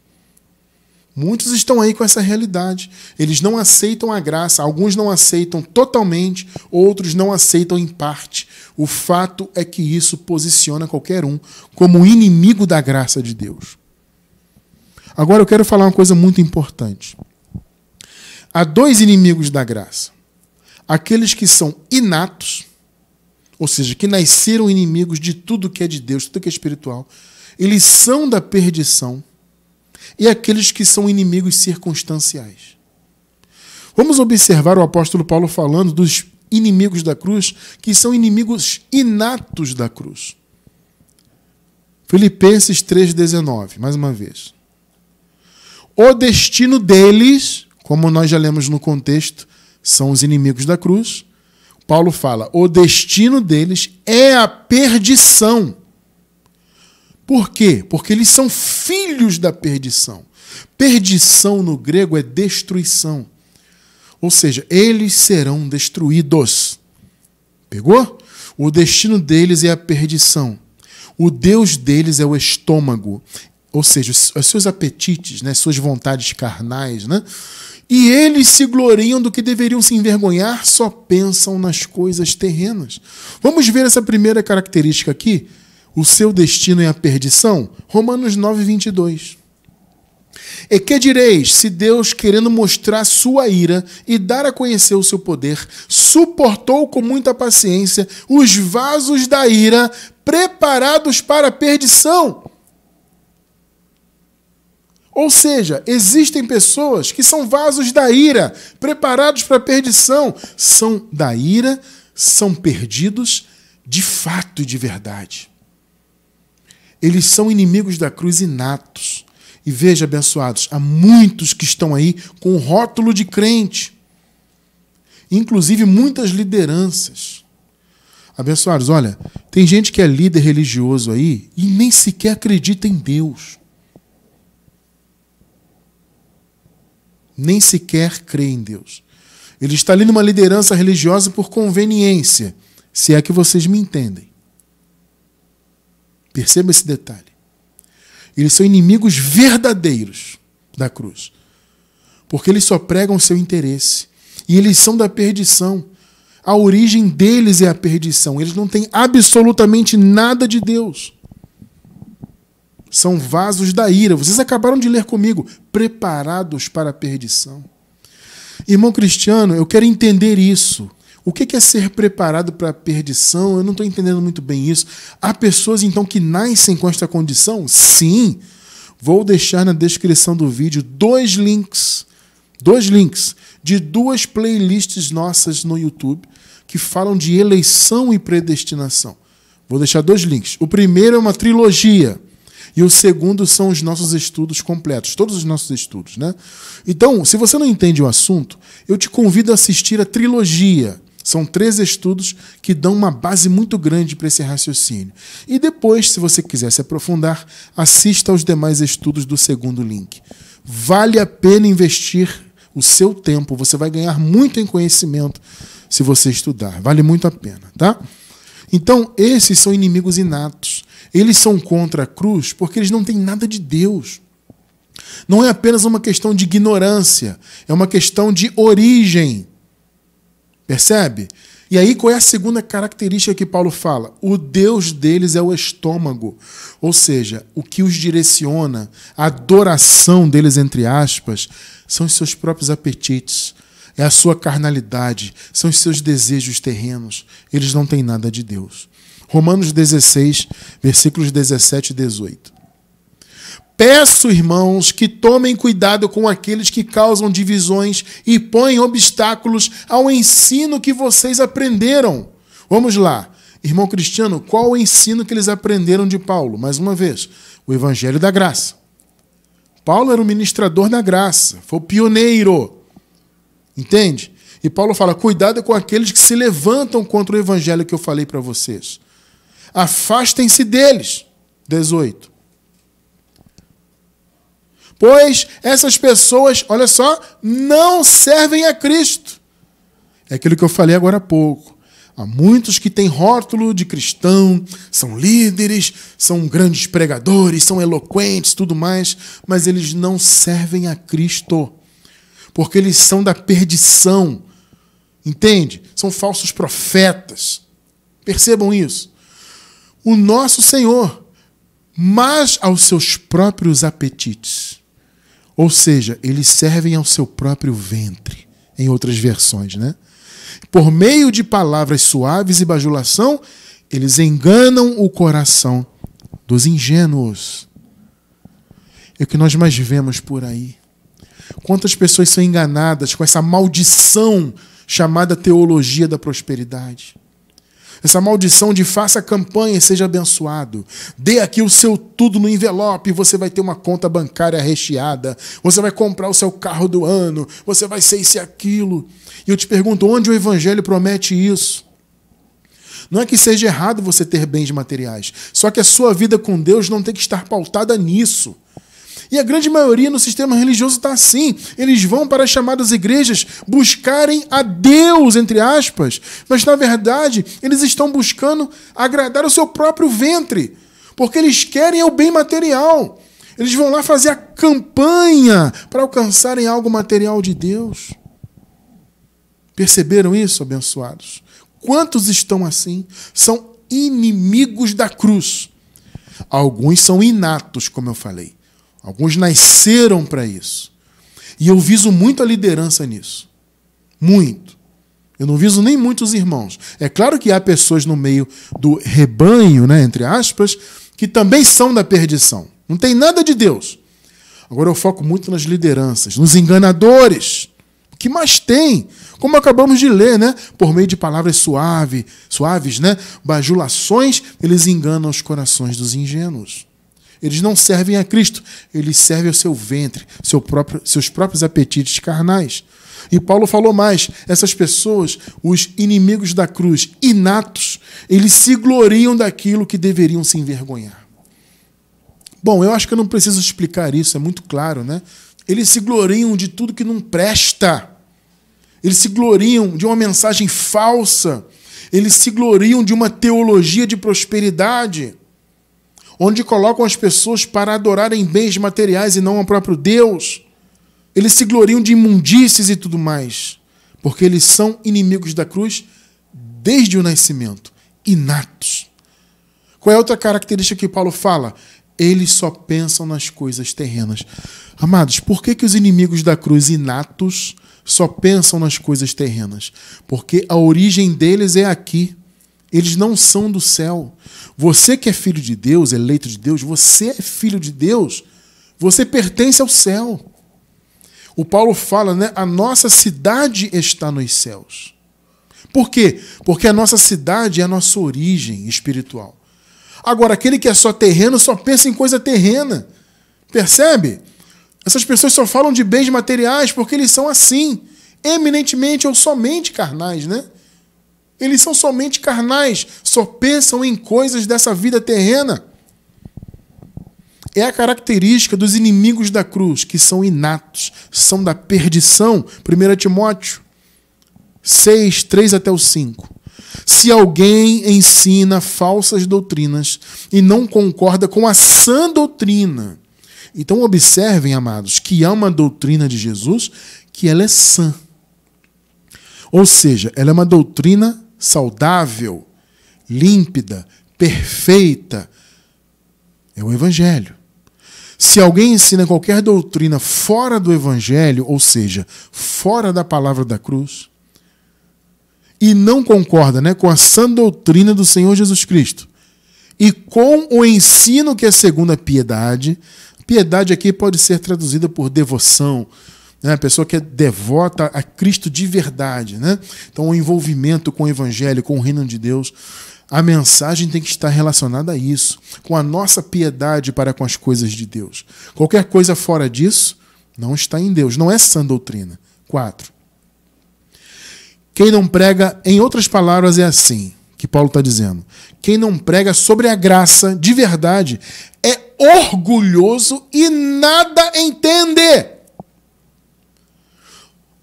Muitos estão aí com essa realidade. Eles não aceitam a graça, alguns não aceitam totalmente, outros não aceitam em parte. O fato é que isso posiciona qualquer um como inimigo da graça de Deus. Agora eu quero falar uma coisa muito importante. Há dois inimigos da graça. Aqueles que são inatos, ou seja, que nasceram inimigos de tudo que é de Deus, tudo que é espiritual. Eles são da perdição. E aqueles que são inimigos circunstanciais. Vamos observar o apóstolo Paulo falando dos inimigos da cruz, que são inimigos inatos da cruz. Filipenses 3,19, mais uma vez. O destino deles, como nós já lemos no contexto, são os inimigos da cruz. Paulo fala, o destino deles é a perdição. Por quê? Porque eles são filhos da perdição. Perdição no grego é destruição. Ou seja, eles serão destruídos. Pegou? O destino deles é a perdição. O Deus deles é o estômago. Ou seja, os seus apetites, né, suas vontades carnais, né? E eles se gloriam do que deveriam se envergonhar, só pensam nas coisas terrenas. Vamos ver essa primeira característica aqui? O seu destino é a perdição? Romanos 9, 22. E que direis, se Deus, querendo mostrar sua ira e dar a conhecer o seu poder, suportou com muita paciência os vasos da ira preparados para a perdição? Ou seja, existem pessoas que são vasos da ira, preparados para a perdição. São da ira, são perdidos de fato e de verdade. Eles são inimigos da cruz inatos. E veja, abençoados, há muitos que estão aí com o rótulo de crente. Inclusive muitas lideranças. Abençoados, olha, tem gente que é líder religioso aí e nem sequer acredita em Deus. Nem sequer crê em Deus. Ele está ali numa liderança religiosa por conveniência, se é que vocês me entendem. Perceba esse detalhe. Eles são inimigos verdadeiros da cruz, porque eles só pregam o seu interesse. E eles são da perdição. A origem deles é a perdição. Eles não têm absolutamente nada de Deus. São vasos da ira. Vocês acabaram de ler comigo. Preparados para a perdição. Irmão cristiano, eu quero entender isso. O que é ser preparado para a perdição? Eu não estou entendendo muito bem isso. Há pessoas, então, que nascem com esta condição? Sim. Vou deixar na descrição do vídeo dois links de duas playlists nossas no YouTube que falam de eleição e predestinação. Vou deixar dois links. O primeiro é uma trilogia. E o segundo são os nossos estudos completos, todos os nossos estudos, né? Então, se você não entende o assunto, eu te convido a assistir a trilogia. São 3 estudos que dão uma base muito grande para esse raciocínio. E depois, se você quiser se aprofundar, assista aos demais estudos do segundo link. Vale a pena investir o seu tempo, você vai ganhar muito em conhecimento se você estudar. Vale muito a pena, tá? Então, esses são inimigos inatos. Eles são contra a cruz porque eles não têm nada de Deus. Não é apenas uma questão de ignorância, é uma questão de origem. Percebe? E aí, qual é a segunda característica que Paulo fala? O Deus deles é o estômago. Ou seja, o que os direciona, a adoração deles, entre aspas, são os seus próprios apetites. É a sua carnalidade, são os seus desejos terrenos. Eles não têm nada de Deus. Romanos 16, versículos 17 e 18. Peço, irmãos, que tomem cuidado com aqueles que causam divisões e põem obstáculos ao ensino que vocês aprenderam. Vamos lá. Irmão Cristiano, qual o ensino que eles aprenderam de Paulo? Mais uma vez, o Evangelho da Graça. Paulo era o ministrador da graça, foi o pioneiro. Entende? E Paulo fala, cuidado com aqueles que se levantam contra o Evangelho que eu falei para vocês. Afastem-se deles. 18. Pois essas pessoas, olha só, não servem a Cristo. É aquilo que eu falei agora há pouco. Há muitos que têm rótulo de cristão, são líderes, são grandes pregadores, são eloquentes, tudo mais, mas eles não servem a Cristo, porque eles são da perdição. Entende? São falsos profetas. Percebam isso. O nosso Senhor, mas aos seus próprios apetites. Ou seja, eles servem ao seu próprio ventre, em outras versões, né? Por meio de palavras suaves e bajulação, eles enganam o coração dos ingênuos. É o que nós mais vemos por aí. Quantas pessoas são enganadas com essa maldição chamada teologia da prosperidade? Essa maldição de faça campanha e seja abençoado. Dê aqui o seu tudo no envelope e você vai ter uma conta bancária recheada. Você vai comprar o seu carro do ano. Você vai ser isso e aquilo. E eu te pergunto, onde o Evangelho promete isso? Não é que seja errado você ter bens materiais. Só que a sua vida com Deus não tem que estar pautada nisso. E a grande maioria no sistema religioso está assim. Eles vão para as chamadas igrejas buscarem a Deus, entre aspas, mas na verdade eles estão buscando agradar o seu próprio ventre, porque eles querem o bem material. Eles vão lá fazer a campanha para alcançarem algo material de Deus. Perceberam isso, abençoados? Quantos estão assim? São inimigos da cruz. Alguns são inatos, como eu falei. Alguns nasceram para isso. E eu viso muito a liderança nisso. Muito. Eu não viso nem muitos irmãos. É claro que há pessoas no meio do rebanho, né, entre aspas, que também são da perdição. Não tem nada de Deus. Agora eu foco muito nas lideranças, nos enganadores. O que mais tem? Como acabamos de ler, né? Por meio de palavras suaves, né? Bajulações, eles enganam os corações dos ingênuos. Eles não servem a Cristo, eles servem ao seu ventre, seus próprios apetites carnais. E Paulo falou mais, essas pessoas, os inimigos da cruz, inatos, eles se gloriam daquilo que deveriam se envergonhar. Bom, eu acho que eu não preciso explicar isso, é muito claro, né? Eles se gloriam de tudo que não presta. Eles se gloriam de uma mensagem falsa. Eles se gloriam de uma teologia de prosperidade, onde colocam as pessoas para adorarem bens materiais e não ao próprio Deus. Eles se gloriam de imundícies e tudo mais, porque eles são inimigos da cruz desde o nascimento, inatos. Qual é a outra característica que Paulo fala? Eles só pensam nas coisas terrenas. Amados, por que os inimigos da cruz inatos só pensam nas coisas terrenas? Porque a origem deles é aqui. Eles não são do céu. Você que é filho de Deus, eleito de Deus, você é filho de Deus, você pertence ao céu. O Paulo fala, né? A nossa cidade está nos céus. Por quê? Porque a nossa cidade é a nossa origem espiritual. Agora, aquele que é só terreno só pensa em coisa terrena. Percebe? Essas pessoas só falam de bens materiais porque eles são assim, eminentemente ou somente carnais, né? Eles são somente carnais, só pensam em coisas dessa vida terrena. É a característica dos inimigos da cruz, que são inatos, são da perdição. 1 Timóteo 6, 3 até o 5. Se alguém ensina falsas doutrinas e não concorda com a sã doutrina, então observem, amados, que há uma doutrina de Jesus que ela é sã. Ou seja, ela é uma doutrina saudável, límpida, perfeita. É o Evangelho. Se alguém ensina qualquer doutrina fora do Evangelho, ou seja, fora da palavra da cruz, e não concorda, com a sã doutrina do Senhor Jesus Cristo, e com o ensino que é segundo a piedade, piedade aqui pode ser traduzida por devoção, a pessoa que é devota a Cristo de verdade. Então, o envolvimento com o Evangelho, com o reino de Deus, a mensagem tem que estar relacionada a isso, com a nossa piedade para com as coisas de Deus. Qualquer coisa fora disso não está em Deus, não é sã doutrina. 4. Quem não prega, em outras palavras, é assim, que Paulo está dizendo. Quem não prega sobre a graça de verdade é orgulhoso e nada entende.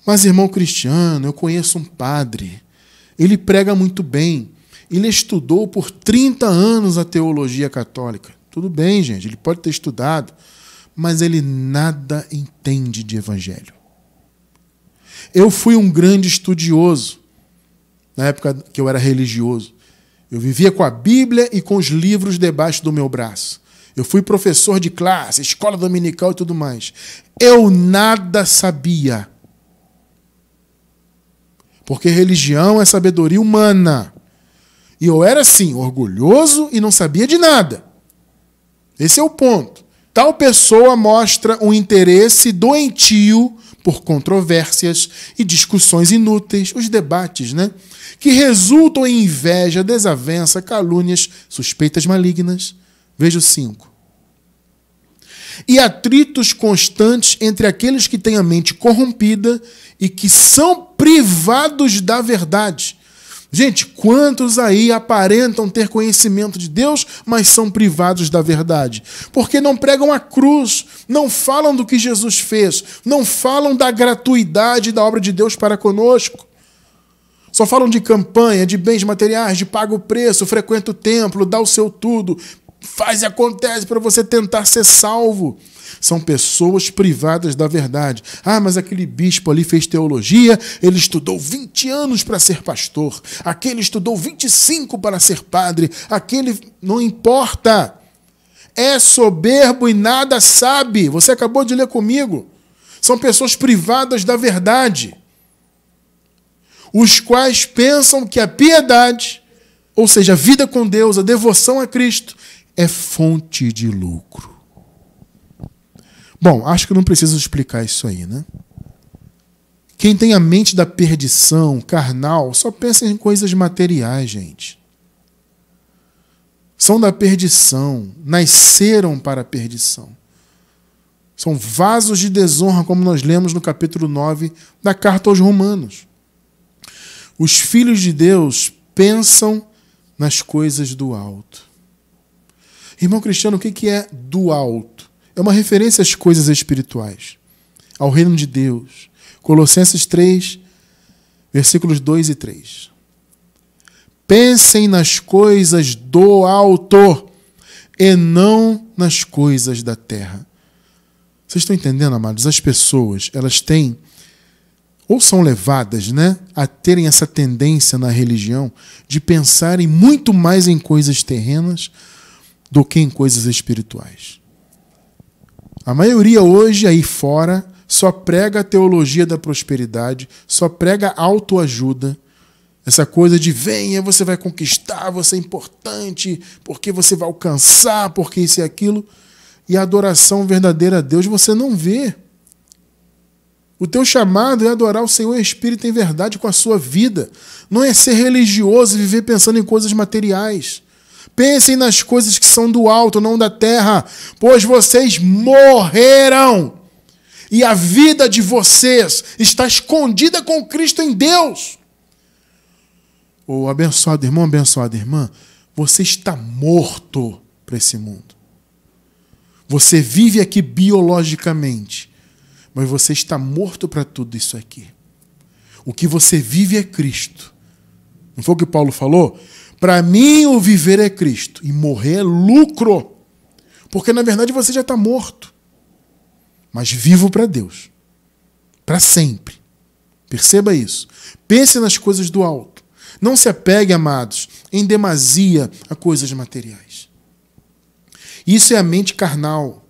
Mas, irmão Cristiano, eu conheço um padre. Ele prega muito bem. Ele estudou por 30 anos a teologia católica. Tudo bem, gente, ele pode ter estudado, mas ele nada entende de evangelho. Eu fui um grande estudioso na época que eu era religioso. Eu vivia com a Bíblia e com os livros debaixo do meu braço. Eu fui professor de classe, escola dominical e tudo mais. Eu nada sabia. Porque religião é sabedoria humana. E eu era, assim, orgulhoso e não sabia de nada. Esse é o ponto. Tal pessoa mostra um interesse doentio por controvérsias e discussões inúteis, os debates, que resultam em inveja, desavença, calúnias, suspeitas malignas. Veja o 5. E atritos constantes entre aqueles que têm a mente corrompida e que são privados da verdade. Gente, quantos aí aparentam ter conhecimento de Deus, mas são privados da verdade? Porque não pregam a cruz, não falam do que Jesus fez, não falam da gratuidade da obra de Deus para conosco. Só falam de campanha, de bens materiais, de paga o preço, frequenta o templo, dá o seu tudo, faz e acontece para você tentar ser salvo. São pessoas privadas da verdade. Ah, mas aquele bispo ali fez teologia, ele estudou 20 anos para ser pastor, aquele estudou 25 para ser padre, aquele... Não importa. É soberbo e nada sabe. Você acabou de ler comigo. São pessoas privadas da verdade, os quais pensam que a piedade, ou seja, a vida com Deus, a devoção a Cristo, é fonte de lucro. Bom, acho que eu não preciso explicar isso aí, Quem tem a mente da perdição, carnal, só pensa em coisas materiais, gente. São da perdição, nasceram para a perdição. São vasos de desonra, como nós lemos no capítulo 9 da carta aos Romanos. Os filhos de Deus pensam nas coisas do alto. Irmão Cristiano, o que é do alto? É uma referência às coisas espirituais, ao reino de Deus. Colossenses 3, versículos 2 e 3. Pensem nas coisas do alto e não nas coisas da terra. Vocês estão entendendo, amados? As pessoas, elas têm, ou são levadas, a terem essa tendência na religião de pensarem muito mais em coisas terrenas do que em coisas espirituais. A maioria hoje aí fora só prega a teologia da prosperidade, só prega autoajuda, essa coisa de venha, você vai conquistar, você é importante, porque você vai alcançar, porque isso e aquilo, e a adoração verdadeira a Deus você não vê. O teu chamado é adorar o Senhor em espírito e em verdade com a sua vida, não é ser religioso e viver pensando em coisas materiais. Pensem nas coisas que são do alto, não da terra, pois vocês morreram e a vida de vocês está escondida com Cristo em Deus. Ô, abençoado irmão, abençoada irmã, você está morto para esse mundo. Você vive aqui biologicamente, mas você está morto para tudo isso aqui. O que você vive é Cristo. Não foi o que Paulo falou? Para mim, o viver é Cristo e morrer é lucro. Porque, na verdade, você já está morto. Mas vivo para Deus. Para sempre. Perceba isso. Pense nas coisas do alto. Não se apegue, amados, em demasia a coisas materiais. Isso é a mente carnal.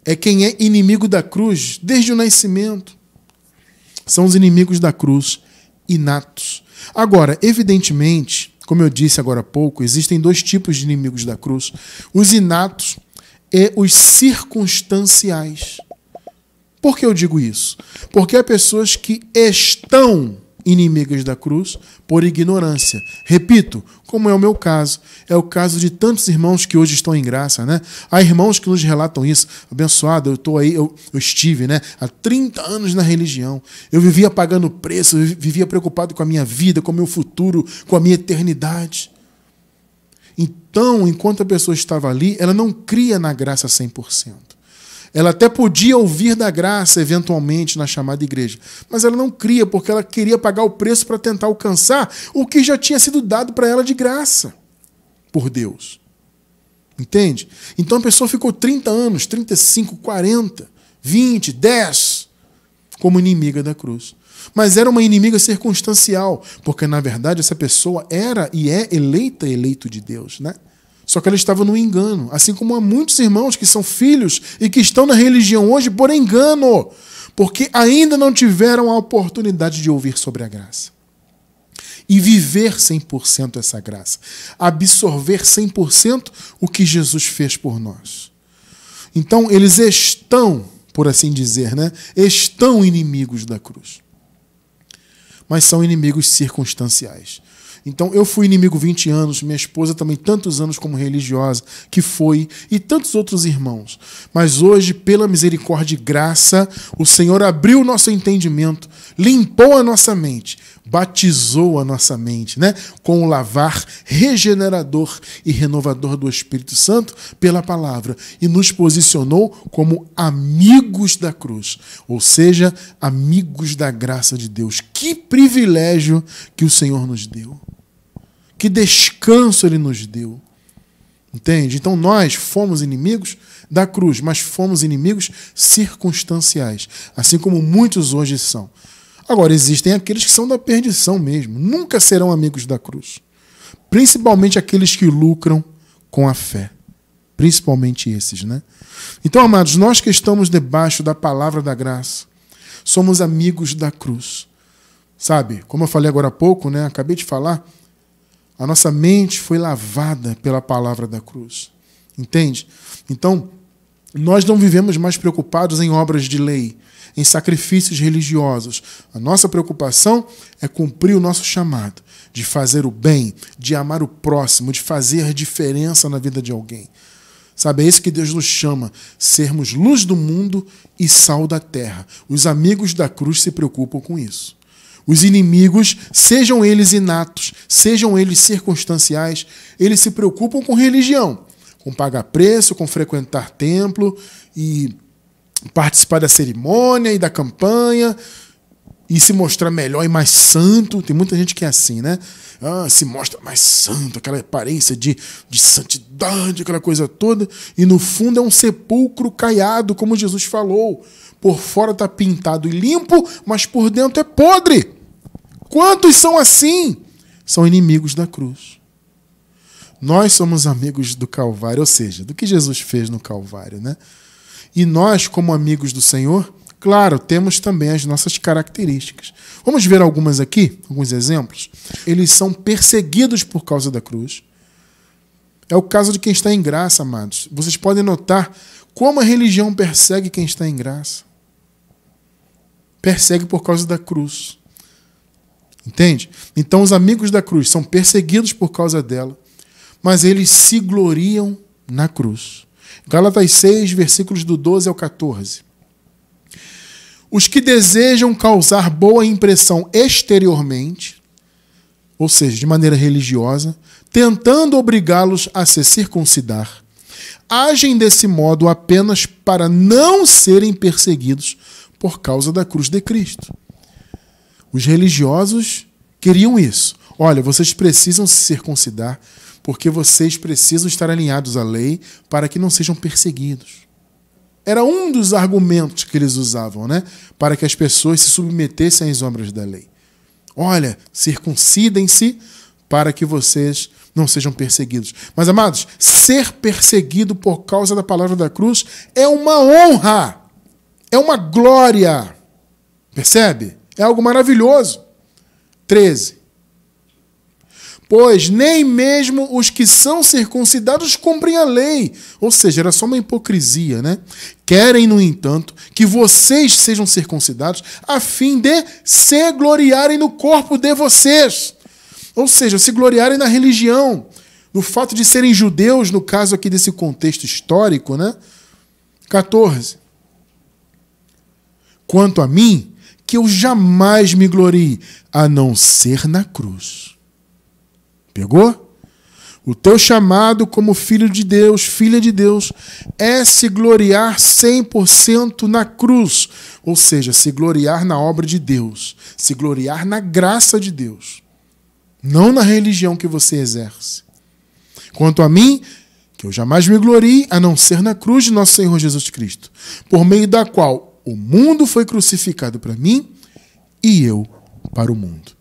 É quem é inimigo da cruz desde o nascimento. São os inimigos da cruz inatos. Agora, evidentemente, como eu disse agora há pouco, existem dois tipos de inimigos da cruz. Os inatos e os circunstanciais. Por que eu digo isso? Porque há pessoas que estão inimigas da cruz por ignorância. Repito, como é o meu caso. É o caso de tantos irmãos que hoje estão em graça, né? Há irmãos que nos relatam isso. Abençoado, eu estive, né, há 30 anos na religião. Eu vivia pagando preço, eu vivia preocupado com a minha vida, com o meu futuro, com a minha eternidade. Então, enquanto a pessoa estava ali, ela não cria na graça 100%. Ela até podia ouvir da graça, eventualmente, na chamada igreja. Mas ela não cria, porque ela queria pagar o preço para tentar alcançar o que já tinha sido dado para ela de graça por Deus. Entende? Então a pessoa ficou 30 anos, 35, 40, 20, 10, como inimiga da cruz. Mas era uma inimiga circunstancial, porque, na verdade, essa pessoa era e é eleito de Deus, né? Só que ela estava no engano, assim como há muitos irmãos que são filhos e que estão na religião hoje por engano, porque ainda não tiveram a oportunidade de ouvir sobre a graça e viver 100% essa graça, absorver 100% o que Jesus fez por nós. Então, eles estão, por assim dizer, né, estão inimigos da cruz, mas são inimigos circunstanciais. Então, eu fui inimigo 20 anos, minha esposa também tantos anos como religiosa, que foi, e tantos outros irmãos. Mas hoje, pela misericórdia e graça, o Senhor abriu o nosso entendimento, limpou a nossa mente, batizou a nossa mente, né, com o lavar regenerador e renovador do Espírito Santo pela palavra, e nos posicionou como amigos da cruz, ou seja, amigos da graça de Deus. Que privilégio que o Senhor nos deu. Que descanso Ele nos deu. Entende? Então nós fomos inimigos da cruz, mas fomos inimigos circunstanciais, assim como muitos hoje são. Agora, existem aqueles que são da perdição mesmo, nunca serão amigos da cruz. Principalmente aqueles que lucram com a fé. Principalmente esses, né? Então, amados, nós que estamos debaixo da palavra da graça, somos amigos da cruz. Sabe, como eu falei agora há pouco, né? Acabei de falar, a nossa mente foi lavada pela palavra da cruz. Entende? Então, nós não vivemos mais preocupados em obras de lei, em sacrifícios religiosos. A nossa preocupação é cumprir o nosso chamado, de fazer o bem, de amar o próximo, de fazer diferença na vida de alguém. Sabe, é isso que Deus nos chama, sermos luz do mundo e sal da terra. Os amigos da cruz se preocupam com isso. Os inimigos, sejam eles inatos, sejam eles circunstanciais, eles se preocupam com religião, com pagar preço, com frequentar templo e participar da cerimônia e da campanha e se mostrar melhor e mais santo. Tem muita gente que é assim, né? Se mostra mais santo, aquela aparência de santidade, aquela coisa toda, e no fundo é um sepulcro caiado, como Jesus falou. Por fora está pintado e limpo, mas por dentro é podre. Quantos são assim? São inimigos da cruz. Nós somos amigos do Calvário, ou seja, do que Jesus fez no Calvário, né? E nós, como amigos do Senhor, claro, temos também as nossas características. Vamos ver algumas aqui, alguns exemplos. Eles são perseguidos por causa da cruz. É o caso de quem está em graça, amados. Vocês podem notar como a religião persegue quem está em graça. Persegue por causa da cruz. Entende? Então os amigos da cruz são perseguidos por causa dela, mas eles se gloriam na cruz. Gálatas 6, versículos do 12 ao 14. Os que desejam causar boa impressão exteriormente, ou seja, de maneira religiosa, tentando obrigá-los a se circuncidar, agem desse modo apenas para não serem perseguidos por causa da cruz de Cristo. Os religiosos queriam isso. Olha, vocês precisam se circuncidar porque vocês precisam estar alinhados à lei para que não sejam perseguidos. Era um dos argumentos que eles usavam, né? Para que as pessoas se submetessem às obras da lei. Olha, circuncidem-se para que vocês não sejam perseguidos. Mas, amados, ser perseguido por causa da palavra da cruz é uma honra, é uma glória. Percebe? É algo maravilhoso. 13. Pois nem mesmo os que são circuncidados cumprem a lei. Ou seja, era só uma hipocrisia, né? Querem, no entanto, que vocês sejam circuncidados a fim de se gloriarem no corpo de vocês. Ou seja, se gloriarem na religião, no fato de serem judeus, no caso aqui desse contexto histórico, né? 14. Quanto a mim, que eu jamais me glorie, a não ser na cruz. Pegou? O teu chamado como filho de Deus, filha de Deus, é se gloriar 100% na cruz. Ou seja, se gloriar na obra de Deus, se gloriar na graça de Deus, não na religião que você exerce. Quanto a mim, que eu jamais me glorie, a não ser na cruz de nosso Senhor Jesus Cristo, por meio da qual o mundo foi crucificado para mim e eu para o mundo.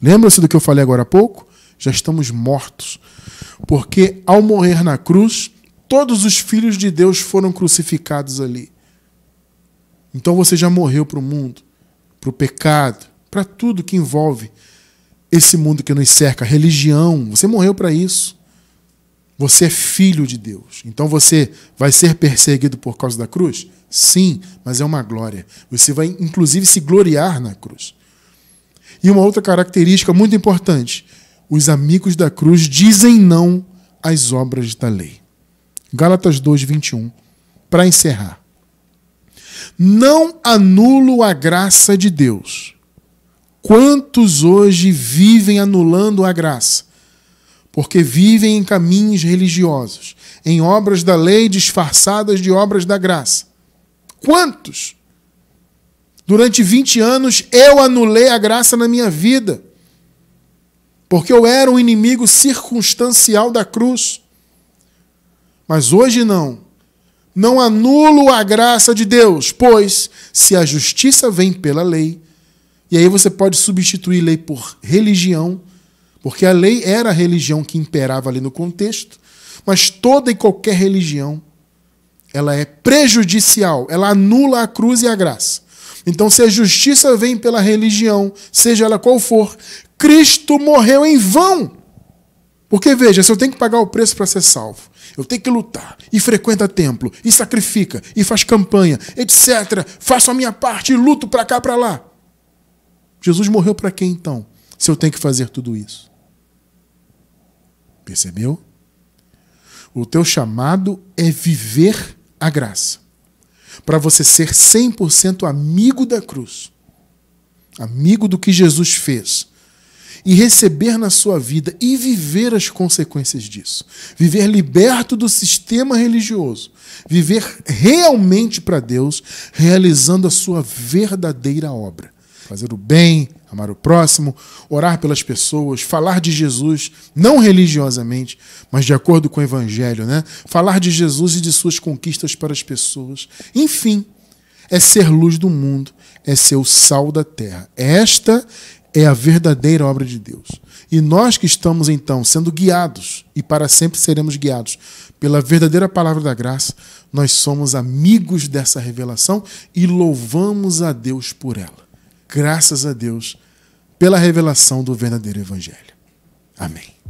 Lembra-se do que eu falei agora há pouco? Já estamos mortos, porque ao morrer na cruz, todos os filhos de Deus foram crucificados ali. Então você já morreu para o mundo, para o pecado, para tudo que envolve esse mundo que nos cerca, religião. Você morreu para isso. Você é filho de Deus. Então você vai ser perseguido por causa da cruz? Sim, mas é uma glória. Você vai, inclusive, se gloriar na cruz. E uma outra característica muito importante: os amigos da cruz dizem não às obras da lei. Gálatas 2, 21. Para encerrar. Não anulo a graça de Deus. Quantos hoje vivem anulando a graça? Porque vivem em caminhos religiosos, em obras da lei disfarçadas de obras da graça. Quantos? Durante 20 anos eu anulei a graça na minha vida, porque eu era um inimigo circunstancial da cruz. Mas hoje não. Não anulo a graça de Deus, pois se a justiça vem pela lei, e aí você pode substituir lei por religião, porque a lei era a religião que imperava ali no contexto, mas toda e qualquer religião, ela é prejudicial, ela anula a cruz e a graça. Então, se a justiça vem pela religião, seja ela qual for, Cristo morreu em vão. Porque, veja, se eu tenho que pagar o preço para ser salvo, eu tenho que lutar, e frequenta templo, e sacrifica, e faz campanha, etc. Faço a minha parte e luto para cá, para lá. Jesus morreu para quem, então, se eu tenho que fazer tudo isso? Percebeu? O teu chamado é viver a graça, para você ser 100% amigo da cruz, amigo do que Jesus fez, e receber na sua vida e viver as consequências disso. Viver liberto do sistema religioso. Viver realmente para Deus, realizando a sua verdadeira obra. Fazer o bem, amar o próximo, orar pelas pessoas, falar de Jesus, não religiosamente, mas de acordo com o Evangelho, né? Falar de Jesus e de suas conquistas para as pessoas. Enfim, é ser luz do mundo, é ser o sal da terra. Esta é a verdadeira obra de Deus. E nós que estamos, então, sendo guiados, e para sempre seremos guiados pela verdadeira palavra da graça, nós somos amigos dessa revelação e louvamos a Deus por ela. Graças a Deus pela revelação do verdadeiro Evangelho. Amém.